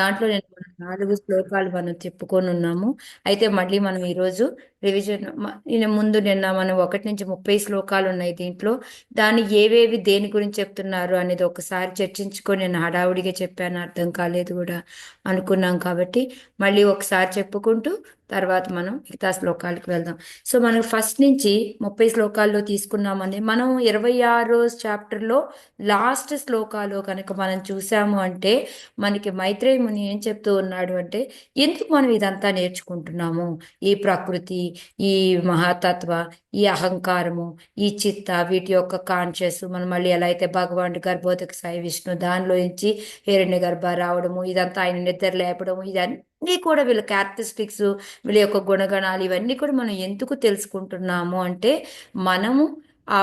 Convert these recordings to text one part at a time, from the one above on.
దాంట్లో నేను మనం 4 శ్లోకాలు మనం చెప్పుకొని ఉన్నాము. అయితే మళ్ళీ మనం ఈరోజు రివిజన్ నిన్న మనం 1 నుంచి 30 శ్లోకాలు ఉన్నాయి దీంట్లో. దాన్ని ఏవేవి దేని గురించి చెప్తున్నారు అనేది ఒకసారి చర్చించుకొని, నేను హడావుడిగా చెప్పాను, అర్థం కాలేదు కూడా అనుకున్నాం. కాబట్టి మళ్ళీ ఒకసారి చెప్పుకుంటూ తర్వాత మనం మిగతా శ్లోకాలకు వెళ్దాం. సో మనం ఫస్ట్ నుంచి 30 శ్లోకాల్లో తీసుకున్నామని, మనం 26 చాప్టర్లో లాస్ట్ శ్లోకాలు కనుక మనం చూసాము అంటే, మనకి మైత్రేయ ముని ఏం చెప్తూ ఉన్నాడు అంటే, ఎందుకు మనం ఇదంతా నేర్చుకుంటున్నాము, ఈ ప్రకృతి, ఈ మహాతత్వ, ఈ అహంకారము, ఈ చిత్త, వీటి యొక్క కాన్షియస్, మనం మళ్ళీ ఎలా అయితే భగవానుడు గర్భోదక సాయి విష్ణు దానిలో నుంచి హిరణ్య గర్భ రావడము, ఇదంతా ఆయన నిద్ర లేపడము, ఇదన్నీ కూడా వీళ్ళ క్యారెక్టరిస్టిక్స్, వీళ్ళ యొక్క గుణగణాలు, ఇవన్నీ కూడా మనం ఎందుకు తెలుసుకుంటున్నాము అంటే, మనము ఆ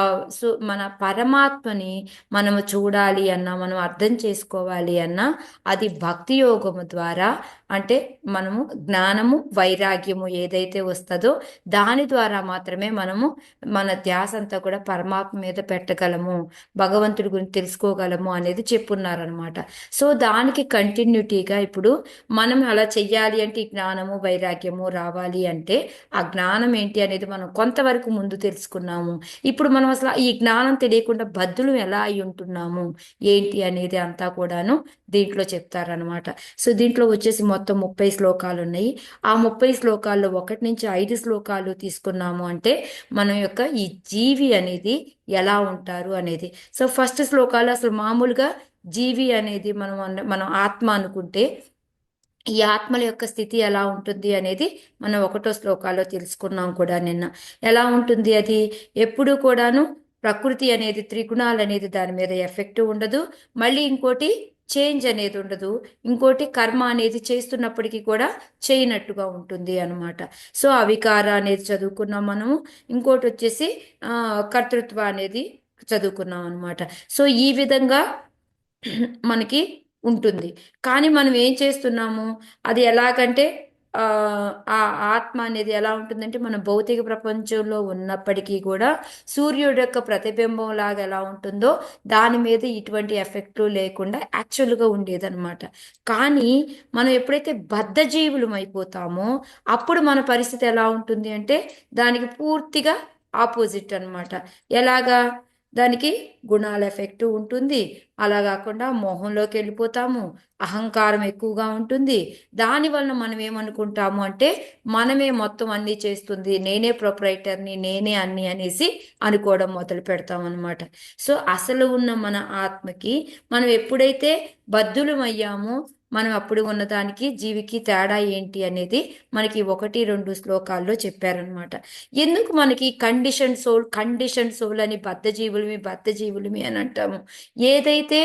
మన పరమాత్మని మనము చూడాలి అన్నా, మనం అర్థం చేసుకోవాలి అన్నా, అది భక్తి యోగము ద్వారా, అంటే మనము జ్ఞానము వైరాగ్యము ఏదైతే వస్తుందో దాని ద్వారా మాత్రమే మనము మన ధ్యాస అంతా కూడా పరమాత్మ మీద పెట్టగలము, భగవంతుడి గురించి తెలుసుకోగలము అనేది చెప్పున్నారనమాట. సో దానికి కంటిన్యూటీగా ఇప్పుడు మనం అలా చెయ్యాలి అంటే, ఈ జ్ఞానము వైరాగ్యము రావాలి అంటే, ఆ జ్ఞానం ఏంటి అనేది మనం కొంతవరకు ముందు తెలుసుకున్నాము. ఇప్పుడు మనం అసలు ఈ జ్ఞానం తెలియకుండా బద్ధులు ఎలా అయి ఉంటున్నాము ఏంటి అనేది అంతా కూడాను దీంట్లో చెప్తారనమాట. సో దీంట్లో వచ్చేసి మొత్తం 30 శ్లోకాలు ఉన్నాయి. ఆ 30 శ్లోకాల్లో 1 నుంచి 5 శ్లోకాలు తీసుకున్నాము అంటే, మన యొక్క ఈ జీవి అనేది ఎలా ఉంటారు అనేది. సో ఫస్ట్ శ్లోకాలు అసలు మామూలుగా జీవి అనేది మనం ఆత్మ అనుకుంటే, ఈ ఆత్మల యొక్క స్థితి ఎలా ఉంటుంది అనేది మనం 1వ శ్లోకాల్లో తెలుసుకున్నాం కూడా నిన్న. ఎలా ఉంటుంది అది, ఎప్పుడు కూడాను ప్రకృతి అనేది, త్రిగుణాలు అనేది దాని మీద ఎఫెక్ట్ ఉండదు. మళ్ళీ ఇంకోటి చేంజ్ అనేది ఉండదు. ఇంకోటి కర్మ అనేది చేస్తున్నప్పటికీ కూడా చేయనట్టుగా ఉంటుంది అనమాట. సో అవికార అనేది చదువుకున్నాం మనము. ఇంకోటి వచ్చేసి కర్తృత్వ అనేది చదువుకున్నాం అనమాట. సో ఈ విధంగా మనకి ఉంటుంది. కానీ మనం ఏం చేస్తున్నాము, అది ఎలాగంటే ఆ ఆ ఆత్మ అనేది ఎలా ఉంటుందంటే, మన భౌతిక ప్రపంచంలో ఉన్నప్పటికీ కూడా సూర్యుడు యొక్క ప్రతిబింబం లాగా ఎలా ఉంటుందో దాని మీద ఇటువంటి ఎఫెక్ట్లు లేకుండా యాక్చువల్గా ఉండేదన్నమాట. కానీ మనం ఎప్పుడైతే బద్ధజీవులం అయిపోతామో, అప్పుడు మన పరిస్థితి ఎలా ఉంటుంది అంటే, దానికి పూర్తిగా ఆపోజిట్ అన్నమాట. ఎలాగా, దానికి గుణాల ఎఫెక్ట్ ఉంటుంది. అలా కాకుండా మోహంలోకి వెళ్ళిపోతాము, అహంకారం ఎక్కువగా ఉంటుంది. దానివల్ల మనం ఏమనుకుంటాము అంటే, మనమే మొత్తం అన్నీ చేస్తుంది, నేనే ప్రొపరైటర్ని, నేనే అన్ని అనేసి అనుకోవడం మొదలు పెడతాం అనమాట. సో అసలు ఉన్న మన ఆత్మకి మనం ఎప్పుడైతే బద్ధులం అయ్యామో, మనం అప్పుడు ఉన్నదానికి జీవికి తేడా ఏంటి అనేది మనకి 1, 2 శ్లోకాల్లో చెప్పారనమాట. ఎందుకు మనకి కండిషన్ సోల్ అని బద్ధజీవులమి అని అంటాము. ఏదైతే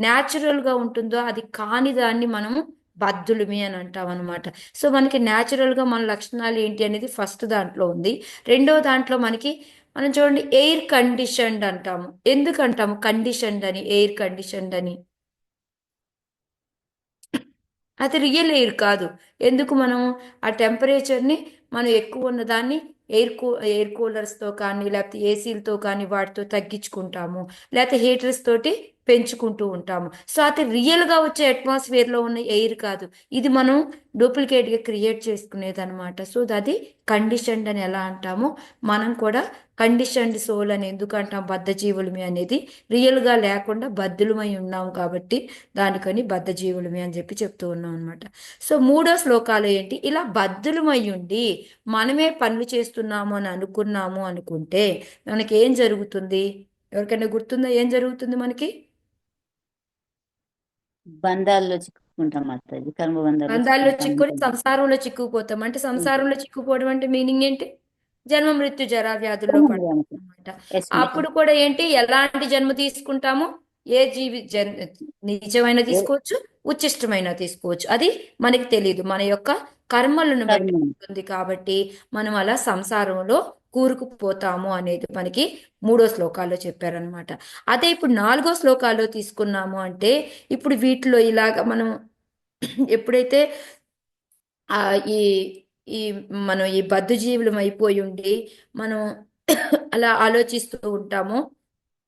న్యాచురల్గా ఉంటుందో అది కాని దాన్ని మనము బద్ధులమి అని అంటాం అనమాట. సో మనకి న్యాచురల్గా మన లక్షణాలు ఏంటి అనేది ఫస్ట్ దాంట్లో ఉంది. రెండో దాంట్లో మనకి, మనం చూడండి, ఎయిర్ కండిషన్డ్ అంటాము. ఎందుకు అంటాము కండిషన్డ్ అని, ఎయిర్ కండిషన్డ్ అని? అది రియల్ ఎయిర్ కాదు. ఎందుకు మనం ఆ టెంపరేచర్ని మనం ఎక్కువ ఉన్నదాన్ని ఎయిర్ కూలర్స్తో కానీ, లేకపోతే ఏసీలతో కానీ వాటితో తగ్గించుకుంటాము, లేకపోతే హీటర్స్ తోటి పెంచుకుంటూ ఉంటాము. సో అది రియల్గా వచ్చే అట్మాస్ఫియర్లో ఉన్న ఎయిర్ కాదు, ఇది మనం డూప్లికేట్గా క్రియేట్ చేసుకునేది అనమాట. సో అది కండిషన్డ్ అని ఎలా అంటామో, మనం కూడా కండిషన్డ్ సోల్ అని ఎందుకు అంటాం, బద్ధజీవులమి అనేది రియల్గా లేకుండా బద్ధులమై ఉన్నాం కాబట్టి దానికని బద్ధజీవులమి అని చెప్పి చెప్తూ ఉన్నాం అనమాట. సో 3వ శ్లోకాలు ఏంటి, ఇలా బద్ధులమై ఉండి మనమే పనులు చేస్తున్నాము అని అనుకున్నాము అనుకుంటే మనకి ఏం జరుగుతుంది? ఎవరికైనా గుర్తుందా ఏం జరుగుతుంది మనకి? బంధాల్లో చిక్కుకుంటాం మాతాజీ, కర్మ బంధాల్లో బంధాల్లో చిక్కుకుంటాం. చిక్కుని సంసారంలో చిక్కుపోతాం. అంటే సంసారంలో చిక్కుపోవడం అంటే మీనింగ్ ఏంటి? జన్మ మృత్యు జరా వ్యాధుల్లో పడతాం అనమాట. Yes madam. అప్పుడు కూడా ఏంటి, ఎలాంటి జన్మ తీసుకుంటాము? ఏ జీవి నిజమైన తీసుకోవచ్చు, ఉచ్చిష్టమైన తీసుకోవచ్చు, అది మనకి తెలియదు, మన యొక్క కర్మలను బట్టి కర్మ. ఉంటుంది. కాబట్టి మనం అలా సంసారంలో కూరుకుపోతాము అనేది మనకి 3వ శ్లోకాల్లో చెప్పారనమాట. అదే ఇప్పుడు 4వ శ్లోకాల్లో తీసుకున్నాము అంటే, ఇప్పుడు వీటిలో ఇలాగ మనం ఎప్పుడైతే ఆ ఈ ఈ మనం ఈ బద్ధజీవులం అయిపోయి ఉండి మనం అలా ఆలోచిస్తూ ఉంటామో,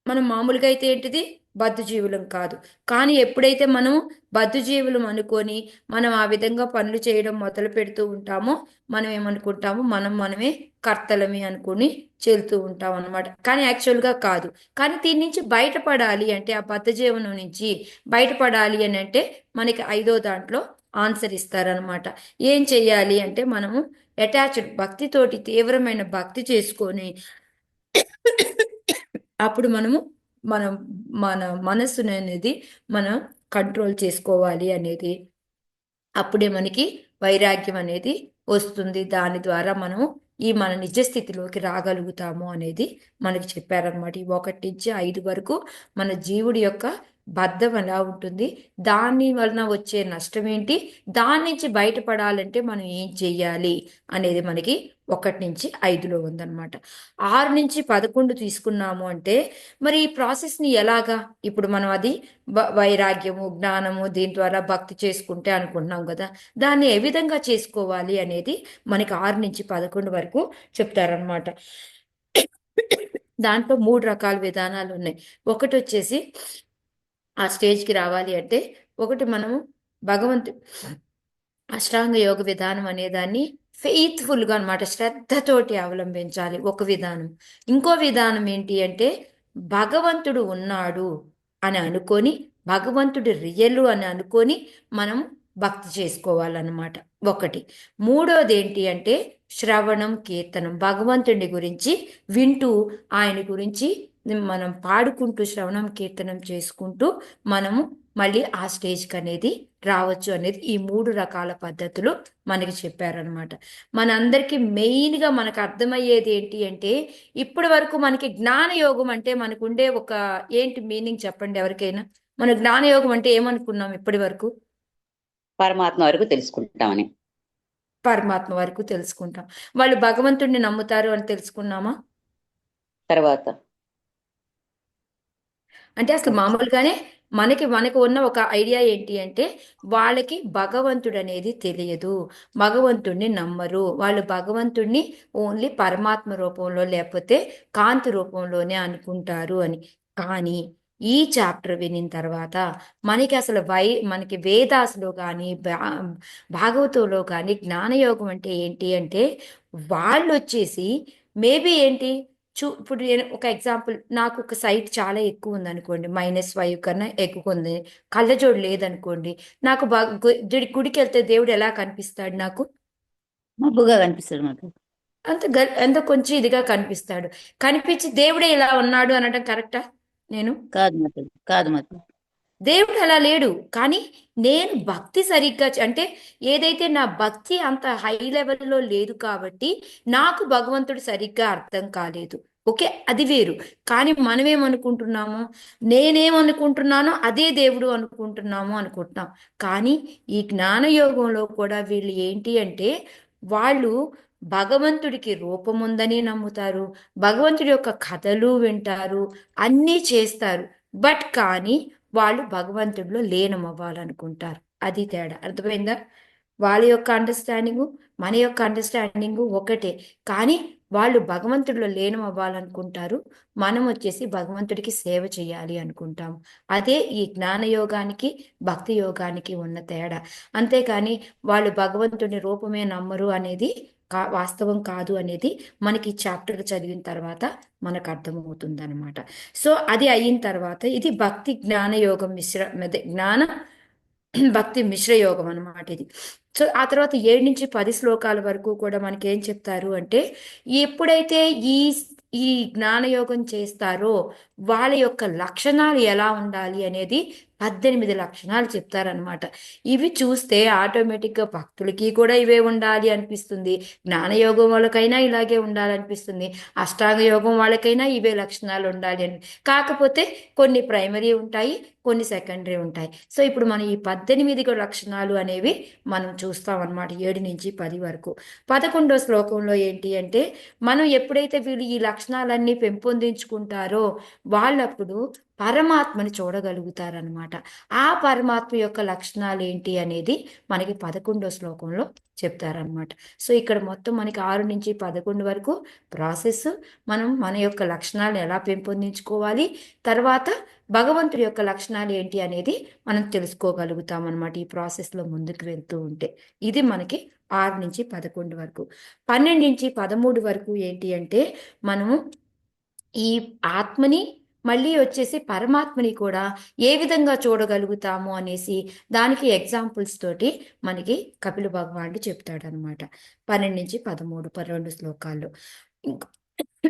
మనం మామూలుగా అయితే ఏంటిది, బద్ధజీవులం కాదు. కానీ ఎప్పుడైతే మనం బద్ధజీవులం అనుకొని మనం ఆ విధంగా పనులు చేయడం మొదలు పెడుతూ ఉంటామో మనం ఏమనుకుంటాము, మనమే కర్తలమే అనుకుని చెల్తూ ఉంటాం అనమాట. కానీ యాక్చువల్గా కాదు. కానీ దీని నుంచి బయటపడాలి అంటే, ఆ బద్ధజీవనం నుంచి బయటపడాలి అని అంటే మనకి 5వ దాంట్లో ఆన్సర్ ఇస్తారనమాట. ఏం చెయ్యాలి అంటే, మనము అటాచ్డ్ భక్తితోటి తీవ్రమైన భక్తి చేసుకొని అప్పుడు మనము మనం మన మనస్సును అనేది మనం కంట్రోల్ చేసుకోవాలి అనేది, అప్పుడే మనకి వైరాగ్యం అనేది వస్తుంది. దాని ద్వారా మనము ఈ మన నిజ స్థితిలోకి రాగలుగుతాము అనేది మనకి చెప్పారనమాట. ఈ 1 నుంచి 5 వరకు మన జీవుడి యొక్క బద్ధం ఎలా ఉంటుంది, దాని వలన వచ్చే నష్టం ఏంటి, దాని నుంచి బయటపడాలంటే మనం ఏం చెయ్యాలి అనేది మనకి 1 నుంచి 5లో ఉందన్నమాట. 6 నుంచి 11 తీసుకున్నాము అంటే మరి ఈ ప్రాసెస్ని ఎలాగా, ఇప్పుడు మనం అది వైరాగ్యము, జ్ఞానము దీని ద్వారా భక్తి చేసుకుంటే అనుకుంటున్నాం కదా, దాన్ని ఏ విధంగా చేసుకోవాలి అనేది మనకి 6 నుంచి 11 వరకు చెప్తారనమాట. దాంట్లో 3 రకాల విధానాలు ఉన్నాయి. ఒకటి వచ్చేసి ఆ స్టేజ్కి రావాలి అంటే, ఒకటి మనము భగవంతు అష్టాంగ యోగ విధానం అనే దాన్ని ఫెయిత్ఫుల్గా అనమాట, శ్రద్ధతోటి అవలంబించాలి ఒక విధానం. ఇంకో విధానం ఏంటి అంటే, భగవంతుడు ఉన్నాడు అని అనుకొని, భగవంతుడు రియల్ అని అనుకొని మనం భక్తి చేసుకోవాలన్నమాట ఒకటి. మూడోది ఏంటి అంటే, శ్రవణం కీర్తనం, భగవంతుడి గురించి వింటూ ఆయన గురించి మనం పాడుకుంటూ శ్రవణం కీర్తనం చేసుకుంటూ మనము మళ్ళీ ఆ స్టేజ్కి అనేది రావచ్చు అనేది ఈ 3 రకాల పద్ధతులు మనకి చెప్పారనమాట. మనందరికీ మెయిన్గా మనకు అర్థమయ్యేది ఏంటి అంటే, ఇప్పటి వరకు మనకి జ్ఞానయోగం అంటే మనకు ఉండే ఒక ఏంటి మీనింగ్ చెప్పండి ఎవరికైనా. మన జ్ఞానయోగం అంటే ఏమనుకున్నాం ఇప్పటి వరకు? పరమాత్మ వరకు తెలుసుకుంటామని. పరమాత్మ వరకు తెలుసుకుంటాం. వాళ్ళు భగవంతుడిని నమ్ముతారు అని తెలుసుకున్నామా? తర్వాత అంటే అసలు మామూలుగానే మనకు ఉన్న ఒక ఐడియా ఏంటి అంటే, వాళ్ళకి భగవంతుడు అనేది తెలియదు, భగవంతుడిని నమ్మరు, వాళ్ళు భగవంతుడిని ఓన్లీ పరమాత్మ రూపంలో లేకపోతే కాంతి రూపంలోనే అనుకుంటారు అని. కానీ ఈ చాప్టర్ వినిన తర్వాత మనకి అసలు మనకి వేదాసులో కానీ భాగవతంలో కానీ జ్ఞానయోగం అంటే ఏంటి అంటే, వాళ్ళు వచ్చేసి మేబీ ఏంటి, ఇప్పుడు నేను ఒక ఎగ్జాంపుల్, నాకు ఒక సైట్ చాలా ఎక్కువ ఉంది అనుకోండి, -5 కన్నా ఎక్కువ ఉంది, కళ్ళజోడు లేదనుకోండి, నాకు బాగా గుడికి వెళ్తే దేవుడు ఎలా కనిపిస్తాడు నాకు? మబ్బుగా కనిపిస్తాడు మాకు. అంత కొంచెం ఇదిగా కనిపిస్తాడు. కనిపించి దేవుడే ఇలా ఉన్నాడు అనడం కరెక్టా? నేను కాదు మాతాజీ, కాదు మాతాజీ. దేవుడు అలా లేడు. కానీ నేను భక్తి సరిగ్గా అంటే, ఏదైతే నా భక్తి అంత హై లెవెల్లో లేదు కాబట్టి నాకు భగవంతుడు సరిగ్గా అర్థం కాలేదు. ఓకే, అది వేరు. కానీ మనమేమనుకుంటున్నాము, నేనేమనుకుంటున్నానో అదే దేవుడు అనుకుంటున్నాము అనుకుంటున్నాం. కానీ ఈ జ్ఞానయోగంలో కూడా వీళ్ళు ఏంటి అంటే, వాళ్ళు భగవంతుడికి రూపముందని నమ్ముతారు, భగవంతుడి యొక్క కథలు వింటారు, అన్నీ చేస్తారు. బట్ కానీ వాళ్ళు భగవంతుడిలో లీనమవ్వాలనుకుంటారు. అది తేడా. అర్థమైందా? వాళ్ళ యొక్క అండర్స్టాండింగు మన యొక్క అండర్స్టాండింగు ఒకటే. కానీ వాళ్ళు భగవంతుడిలో లీనం అవ్వాలనుకుంటారు, మనం వచ్చేసి భగవంతుడికి సేవ చేయాలి అనుకుంటాము. అదే ఈ జ్ఞానయోగానికి భక్తి యోగానికి ఉన్న తేడా. అంతేకాని వాళ్ళు భగవంతుడి రూపమే నమ్మరు అనేది వాస్తవం కాదు అనేది మనకి చాప్టర్ చదివిన తర్వాత మనకు అర్థమవుతుంది అనమాట. సో అది అయిన తర్వాత ఇది భక్తి జ్ఞాన యోగం జ్ఞాన భక్తి మిశ్ర యోగం అనమాట ఇది. సో ఆ తర్వాత 7 నుంచి 10 శ్లోకాల వరకు కూడా మనకి ఏం చెప్తారు అంటే, ఎప్పుడైతే ఈ ఈ జ్ఞానయోగం చేస్తారో వాళ్ళ యొక్క లక్షణాలు ఎలా ఉండాలి అనేది 18 లక్షణాలు చెప్తారనమాట. ఇవి చూస్తే ఆటోమేటిక్గా భక్తులకి కూడా ఇవే ఉండాలి అనిపిస్తుంది, జ్ఞానయోగం వాళ్ళకైనా ఇలాగే ఉండాలనిపిస్తుంది, అష్టాంగ యోగం వాళ్ళకైనా ఇవే లక్షణాలు ఉండాలి అని. కాకపోతే కొన్ని ప్రైమరీ ఉంటాయి, కొన్ని సెకండరీ ఉంటాయి. సో ఇప్పుడు మనం ఈ 18 లక్షణాలు అనేవి మనం చూస్తాం అనమాట 7 నుంచి 10 వరకు. 11వ శ్లోకంలో ఏంటి అంటే, మనం ఎప్పుడైతే వీళ్ళు ఈ లక్షణాలన్నీ పెంపొందించుకుంటారో వాళ్ళప్పుడు పరమాత్మని చూడగలుగుతారనమాట. ఆ పరమాత్మ యొక్క లక్షణాలు ఏంటి అనేది మనకి 11వ శ్లోకంలో చెప్తారనమాట. సో ఇక్కడ మొత్తం మనకి 6 నుంచి 11 వరకు ప్రాసెస్, మనం మన యొక్క లక్షణాలు ఎలా పెంపొందించుకోవాలి, తర్వాత భగవంతుడి యొక్క లక్షణాలు ఏంటి అనేది మనం తెలుసుకోగలుగుతాం అనమాట ఈ ప్రాసెస్లో ముందుకు వెళ్తూ ఉంటే. ఇది మనకి 6 నుంచి 11 వరకు. 12 నుంచి 13 వరకు ఏంటి అంటే మనము ఈ ఆత్మని మళ్ళీ వచ్చేసి పరమాత్మని కూడా ఏ విధంగా చూడగలుగుతాము అనేసి దానికి ఎగ్జాంపుల్స్ తోటి మనకి కపిల భగవానుడు చెప్తాడనమాట. 12 నుంచి 13 12 శ్లోకాల్లో.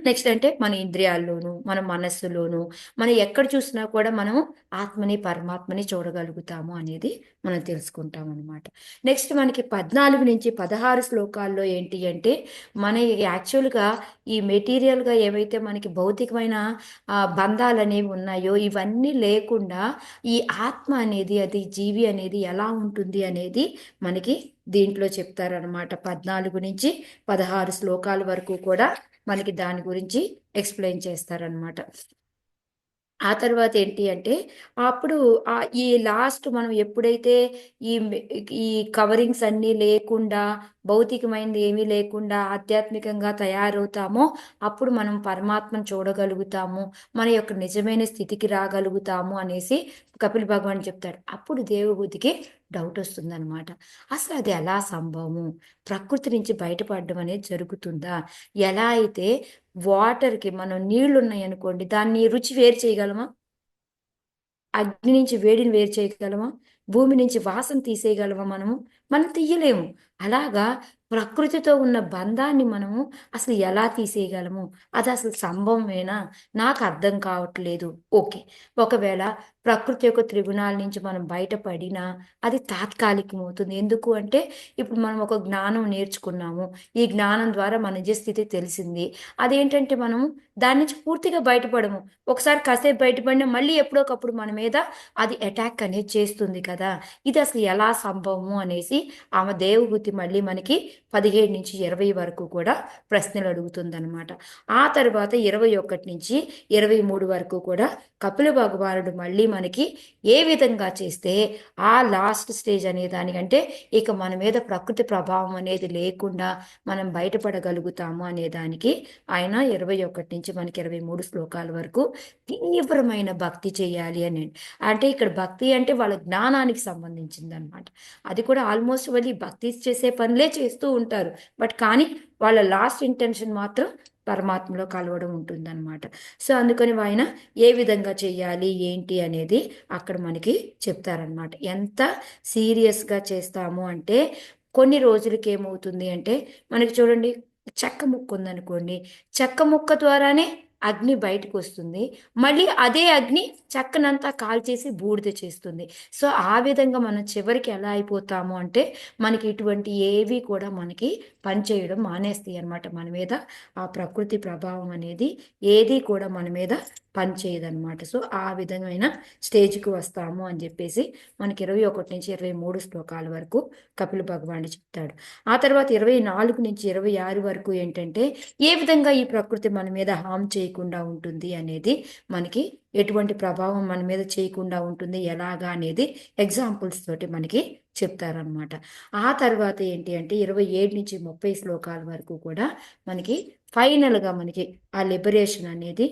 నెక్స్ట్ అంటే మన ఇంద్రియాల్లోనూ మన మనస్సులోనూ మనం ఎక్కడ చూసినా కూడా మనం ఆత్మని పరమాత్మని చూడగలుగుతాము అనేది మనం తెలుసుకుంటాం అనమాట. నెక్స్ట్ మనకి 14 నుంచి 16 శ్లోకాల్లో ఏంటి అంటే మన యాక్చువల్గా ఈ మెటీరియల్గా ఏవైతే మనకి భౌతికమైన బంధాలు అనేవి ఉన్నాయో ఇవన్నీ లేకుండా ఈ ఆత్మ అనేది అది జీవి అనేది ఎలా ఉంటుంది అనేది మనకి దీంట్లో చెప్తారనమాట. 14 నుంచి 16 శ్లోకాల వరకు కూడా మనకి దాని గురించి ఎక్స్ప్లెయిన్ చేస్తారనమాట. ఆ తర్వాత ఏంటి అంటే అప్పుడు ఈ లాస్ట్ మనం ఎప్పుడైతే ఈ ఈ కవరింగ్స్ అన్నీ లేకుండా భౌతికమైనది ఏమీ లేకుండా ఆధ్యాత్మికంగా తయారవుతామో అప్పుడు మనం పరమాత్మను చూడగలుగుతాము, మన యొక్క నిజమైన స్థితికి రాగలుగుతాము అనేసి కపిల భగవాన్ చెప్తాడు. అప్పుడు దేవుడికి డౌట్ వస్తుందన్నమాట. అసలు అది ఎలా సంభవము? ప్రకృతి నుంచి బయటపడడం అనేది జరుగుతుందా? ఎలా అయితే వాటర్కి మనం నీళ్లు ఉన్నాయి అనుకోండి, దాన్ని రుచి వేరు చేయగలమా? అగ్ని నుంచి వేడిని వేరు చేయగలమా? భూమి నుంచి వాసన తీసేయగలమా మనము? మనం తీయలేము. అలాగా ప్రకృతితో ఉన్న బంధాన్ని మనము అసలు ఎలా తీసేయగలము? అది అసలు సంభవమేనా? నాకు అర్థం కావట్లేదు. ఓకే, ఒకవేళ ప్రకృతి యొక్క త్రిగుణాల నుంచి మనం బయటపడినా అది తాత్కాలికమవుతుంది. ఎందుకు అంటే ఇప్పుడు మనం ఒక జ్ఞానం నేర్చుకున్నాము. ఈ జ్ఞానం ద్వారా మన నిజ స్థితి తెలిసింది. అదేంటంటే మనము దాని నుంచి పూర్తిగా బయటపడము. ఒకసారి కాసేపు బయటపడినా మళ్ళీ ఎప్పుడోకప్పుడు మన మీద అది అటాక్ అనేది చేస్తుంది కదా. ఇది అసలు ఎలా సంభవము అనేసి ఆమె దేవహూతి మళ్ళీ మనకి 17 నుంచి 20 వరకు కూడా ప్రశ్నలు అడుగుతుందన్నమాట. ఆ తర్వాత 21 నుంచి 23 వరకు కూడా కపిల భగవానుడు మళ్ళీ మనకి ఏ విధంగా చేస్తే ఆ లాస్ట్ స్టేజ్ అనే దానికంటే ఇక మన మీద ప్రకృతి ప్రభావం అనేది లేకుండా మనం బయటపడగలుగుతాము అనే దానికి ఆయన 21 నుంచి మనకి 23 శ్లోకాల వరకు తీవ్రమైన భక్తి చేయాలి అని. అంటే ఇక్కడ భక్తి అంటే వాళ్ళ జ్ఞానానికి సంబంధించింది అనమాట. అది కూడా ఆల్మోస్ట్ వాళ్ళు భక్తి చేసే పనులే చేస్తూ ఉంటారు, బట్ కానీ వాళ్ళ లాస్ట్ ఇంటెన్షన్ మాత్రం పరమాత్మలో కలవడం ఉంటుందన్నమాట. సో అందుకని ఆయన ఏ విధంగా చెయ్యాలి ఏంటి అనేది అక్కడ మనకి చెప్తారనమాట. ఎంత సీరియస్గా చేస్తాము అంటే కొన్ని రోజులకి ఏమవుతుంది అంటే మనకి చూడండి, చెక్క ముక్క ఉందనుకోండి, చెక్క ముక్క ద్వారానే అగ్ని బయటకు వస్తుంది. మళ్ళీ అదే అగ్ని చెక్కనంతా కాల్చేసి బూడిద చేస్తుంది. సో ఆ విధంగా మనం చివరికి ఎలా అయిపోతాము అంటే మనకి ఇటువంటి ఏవి కూడా మనకి పనిచేయడం మానేస్తాయి అన్నమాట. మన మీద ఆ ప్రకృతి ప్రభావం అనేది ఏది కూడా మన మీద పనిచేయదన్నమాట. సో ఆ విధమైన స్టేజ్కి వస్తాము అని చెప్పేసి మనకి 21 నుంచి 23 శ్లోకాల వరకు కపిల భగవానుడు చెప్తాడు. ఆ తర్వాత 24 నుంచి 26 వరకు ఏంటంటే ఏ విధంగా ఈ ప్రకృతి మన మీద హామ్ చేయకుండా ఉంటుంది అనేది, మనకి ఎటువంటి ప్రభావం మన మీద చేయకుండా ఉంటుంది ఎలాగా అనేది ఎగ్జాంపుల్స్ తోటి మనకి చెప్తారనమాట. ఆ తర్వాత ఏంటి అంటే 27 నుంచి 30 శ్లోకాల వరకు కూడా మనకి ఫైనల్గా మనకి ఆ లిబరేషన్ అనేది,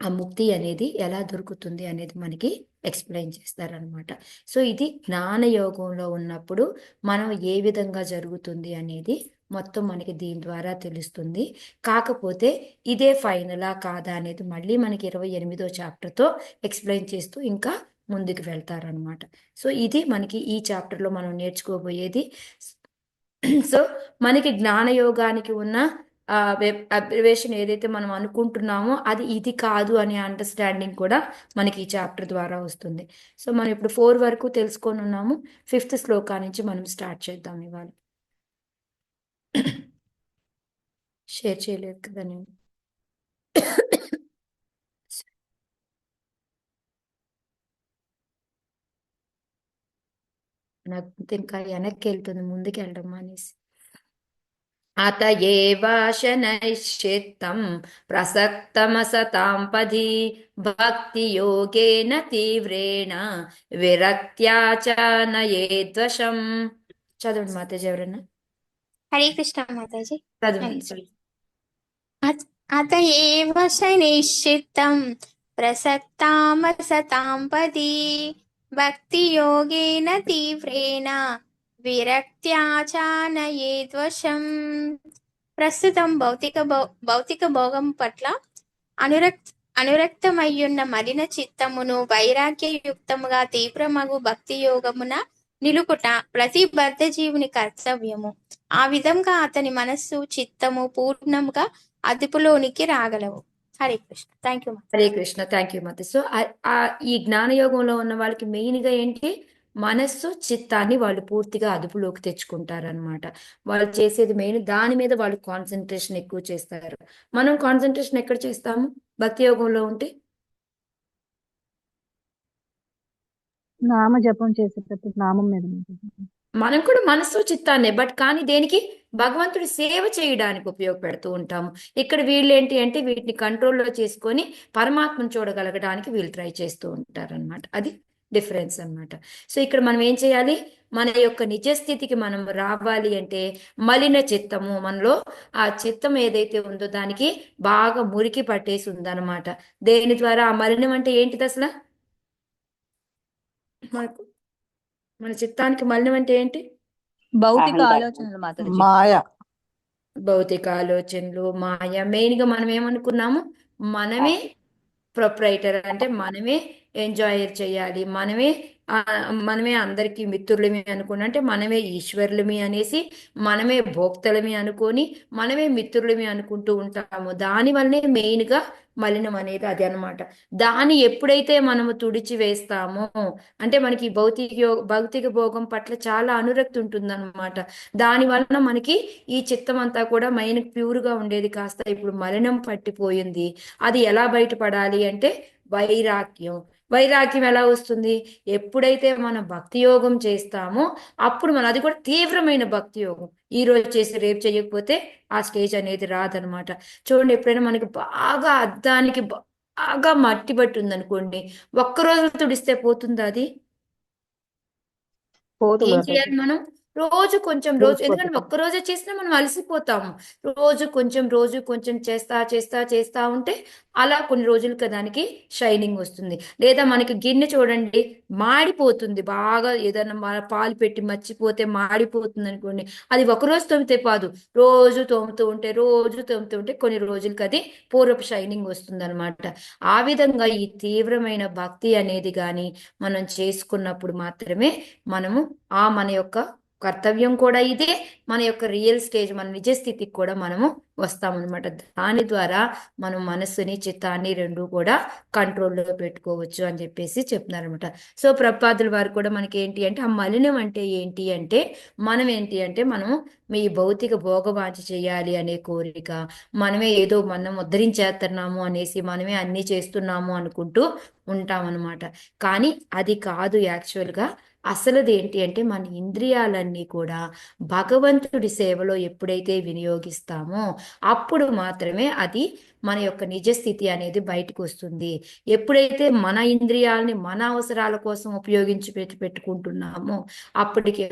ఆ ముక్తి అనేది ఎలా దొరుకుతుంది అనేది మనకి ఎక్స్ప్లెయిన్ చేస్తారనమాట. సో ఇది జ్ఞానయోగంలో ఉన్నప్పుడు మనం ఏ విధంగా జరుగుతుంది అనేది మొత్తం మనకి దీని ద్వారా తెలుస్తుంది. కాకపోతే ఇదే ఫైనలా కాదా అనేది మళ్ళీ మనకి 28వ చాప్టర్తో ఎక్స్ప్లెయిన్ చేస్తూ ఇంకా ముందుకు వెళ్తారనమాట. సో ఇది మనకి ఈ చాప్టర్లో మనం నేర్చుకోబోయేది. సో మనకి జ్ఞానయోగానికి ఉన్న అబ్జర్వేషన్ ఏదైతే మనం అనుకుంటున్నామో అది ఇది కాదు అనే అండర్స్టాండింగ్ కూడా మనకి ఈ చాప్టర్ ద్వారా వస్తుంది. సో మనం ఇప్పుడు 4 వరకు తెలుసుకొని ఉన్నాము. 5th శ్లోకా నుంచి మనం స్టార్ట్ చేద్దాం ఇవాళ. షేర్ చేయలేదు కదా నేను. నాకు ఇంకా వెనక్కి వెళ్తుంది, ముందుకు వెళ్ళడం అనేసి. అత ఏవ శనైశ్చిత్తం ప్రసక్తమసతాం పది భక్తి యోగేన తీవ్రేణ విరక్త్యా చ నయేద్వశం. చదవండి మాతాజీ ఎవరన్నా. హరే కృష్ణ మాతాజీ. చదవండి. అత ఏవ శనైశ్చిత్తం ప్రసక్తామసతాం పది భక్తి యోగేన తీవ్రేణ విరక్త్యాచానయేద్వశం. ప్రస్తుతం భౌతిక భోగం పట్ల అనురక్తమయ్యున్న మలిన చిత్తమును వైరాగ్యయుక్తముగా తీవ్రమగు భక్తి యోగమున నిలుపుట ప్రతి బద్ధ జీవుని కర్తవ్యము. ఆ విధంగా అతని మనస్సు చిత్తము పూర్ణముగా అదుపులోనికి రాగలవు. Hare Krishna. Thank you. Hare Krishna. Thank you మతి. సో ఈ జ్ఞానయోగంలో ఉన్న వాళ్ళకి మెయిన్గా ఏంటి, మనస్సు చిత్తాన్ని వాళ్ళు పూర్తిగా అదుపులోకి తెచ్చుకుంటారనమాట. వాళ్ళు చేసేది మెయిన్ దాని మీద వాళ్ళు కాన్సన్ట్రేషన్ ఎక్కువ చేస్తారు. మనం కాన్సన్ట్రేషన్ ఎక్కడ చేస్తాము భక్తి యోగంలో ఉంటే? నామ జపం చేసేటప్పుడు నామం మీద ఉంటుంది. మనం కూడా మనస్సు చిత్తాన్నే, బట్ కానీ దేనికి, భగవంతుడి సేవ చేయడానికి ఉపయోగపెడుతూ ఉంటాము. ఇక్కడ వీళ్ళు ఏంటి అంటే వీటిని కంట్రోల్లో చేసుకొని పరమాత్మను చూడగలగడానికి వీళ్ళు ట్రై చేస్తూ ఉంటారనమాట. అది డిఫరెన్స్ అన్నమాట. సో ఇక్కడ మనం ఏం చేయాలి, మన యొక్క నిజస్థితికి మనం రావాలి అంటే మలిన చిత్తము మనలో, ఆ చిత్తం ఏదైతే ఉందో దానికి బాగా మురికి పట్టేసి ఉందన్నమాట. దేని ద్వారా ఆ మలినం అంటే ఏంటిది అసలు? మనకు మన చిత్తానికి మలినం అంటే ఏంటి? భౌతిక అహంకారం. ఆలోచనలు మాతాజీ. మాయ. భౌతిక ఆలోచనలు, మాయ. మెయిన్ గా మనం ఏమనుకున్నాము, మనమే ప్రొప్రైటర్, అంటే మనమే ఎంజాయర్ చేయాలి, మనమే అందరికీ మిత్రులమే అనుకుని, అంటే మనమే ఈశ్వరులమి అనేసి మనమే భోక్తలమి అనుకొని మనమే మిత్రులమి అనుకుంటూ ఉంటాము. దానివల్లనే మెయిన్గా మలినం అనేది అది అనమాట. దాన్ని ఎప్పుడైతే మనము తుడిచి వేస్తామో, అంటే మనకి భౌతిక భోగం పట్ల చాలా అనురక్తి ఉంటుందన్నమాట. దాని వలన మనకి ఈ చిత్తం అంతా కూడా మెయిన్ ప్యూర్గా ఉండేది కాస్త ఇప్పుడు మలినం పట్టిపోయింది. అది ఎలా బయటపడాలి అంటే వైరాగ్యం. వైరాగ్యం ఎలా వస్తుంది, ఎప్పుడైతే మనం భక్తి యోగం చేస్తామో అప్పుడు మనం, అది కూడా తీవ్రమైన భక్తి యోగం, ఈ రోజు చేసి రేపు చేయకపోతే ఆ స్టేజ్ అనేది రాదనమాట. చూడండి, ఎప్పుడైనా మనకి బాగా అద్దానికి బాగా మట్టి పట్టి ఉందనుకోండి, ఒక్కరోజు తుడిస్తే పోతుందా అది? ఏం చేయాలి మనం, రోజు కొంచెం, ఎందుకంటే ఒక్కరోజే చేసినా మనం అలసిపోతాము. రోజు కొంచెం చేస్తా ఉంటే అలా కొన్ని రోజులకి దానికి షైనింగ్ వస్తుంది. లేదా మనకి గిన్నె చూడండి మాడిపోతుంది, బాగా ఏదైనా పాలు పెట్టి మర్చిపోతే మాడిపోతుంది అనుకోండి, అది ఒకరోజు తోమితే పాదు, రోజు తోముతూ ఉంటే కొన్ని రోజులకి అది పూర్వపు షైనింగ్ వస్తుంది అనమాట. ఆ విధంగా ఈ తీవ్రమైన భక్తి అనేది కానీ మనం చేసుకున్నప్పుడు మాత్రమే మనము మన యొక్క కర్తవ్యం కూడా ఇదే, మన యొక్క రియల్ స్టేజ్, మన నిజ స్థితికి కూడా మనము వస్తామన్నమాట. దాని ద్వారా మనం మనస్సుని చిత్తాన్ని రెండు కూడా కంట్రోల్లో పెట్టుకోవచ్చు అని చెప్పేసి చెప్తున్నారనమాట. సో ప్రభుపాదుల వారు కూడా మనకి ఏంటి అంటే ఆ మలినం అంటే ఏంటి అంటే, మనం ఈ భౌతిక భోగవాంఛ చేయాలి అనే కోరిక, మనమే ఏదో మనం ఉద్ధరించేస్తున్నాము అనేసి మనమే అన్నీ చేస్తున్నాము అనుకుంటూ ఉంటామన్నమాట. కానీ అది కాదు యాక్చువల్గా. అసలుది ఏంటి అంటే మన ఇంద్రియాలన్నీ కూడా భగవంతుడి సేవలో ఎప్పుడైతే వినియోగిస్తామో అప్పుడు మాత్రమే అది మన యొక్క నిజస్థితి అనేది బయటకు వస్తుంది. ఎప్పుడైతే మన ఇంద్రియాలని మన అవసరాల కోసం పెట్టుకుంటున్నామో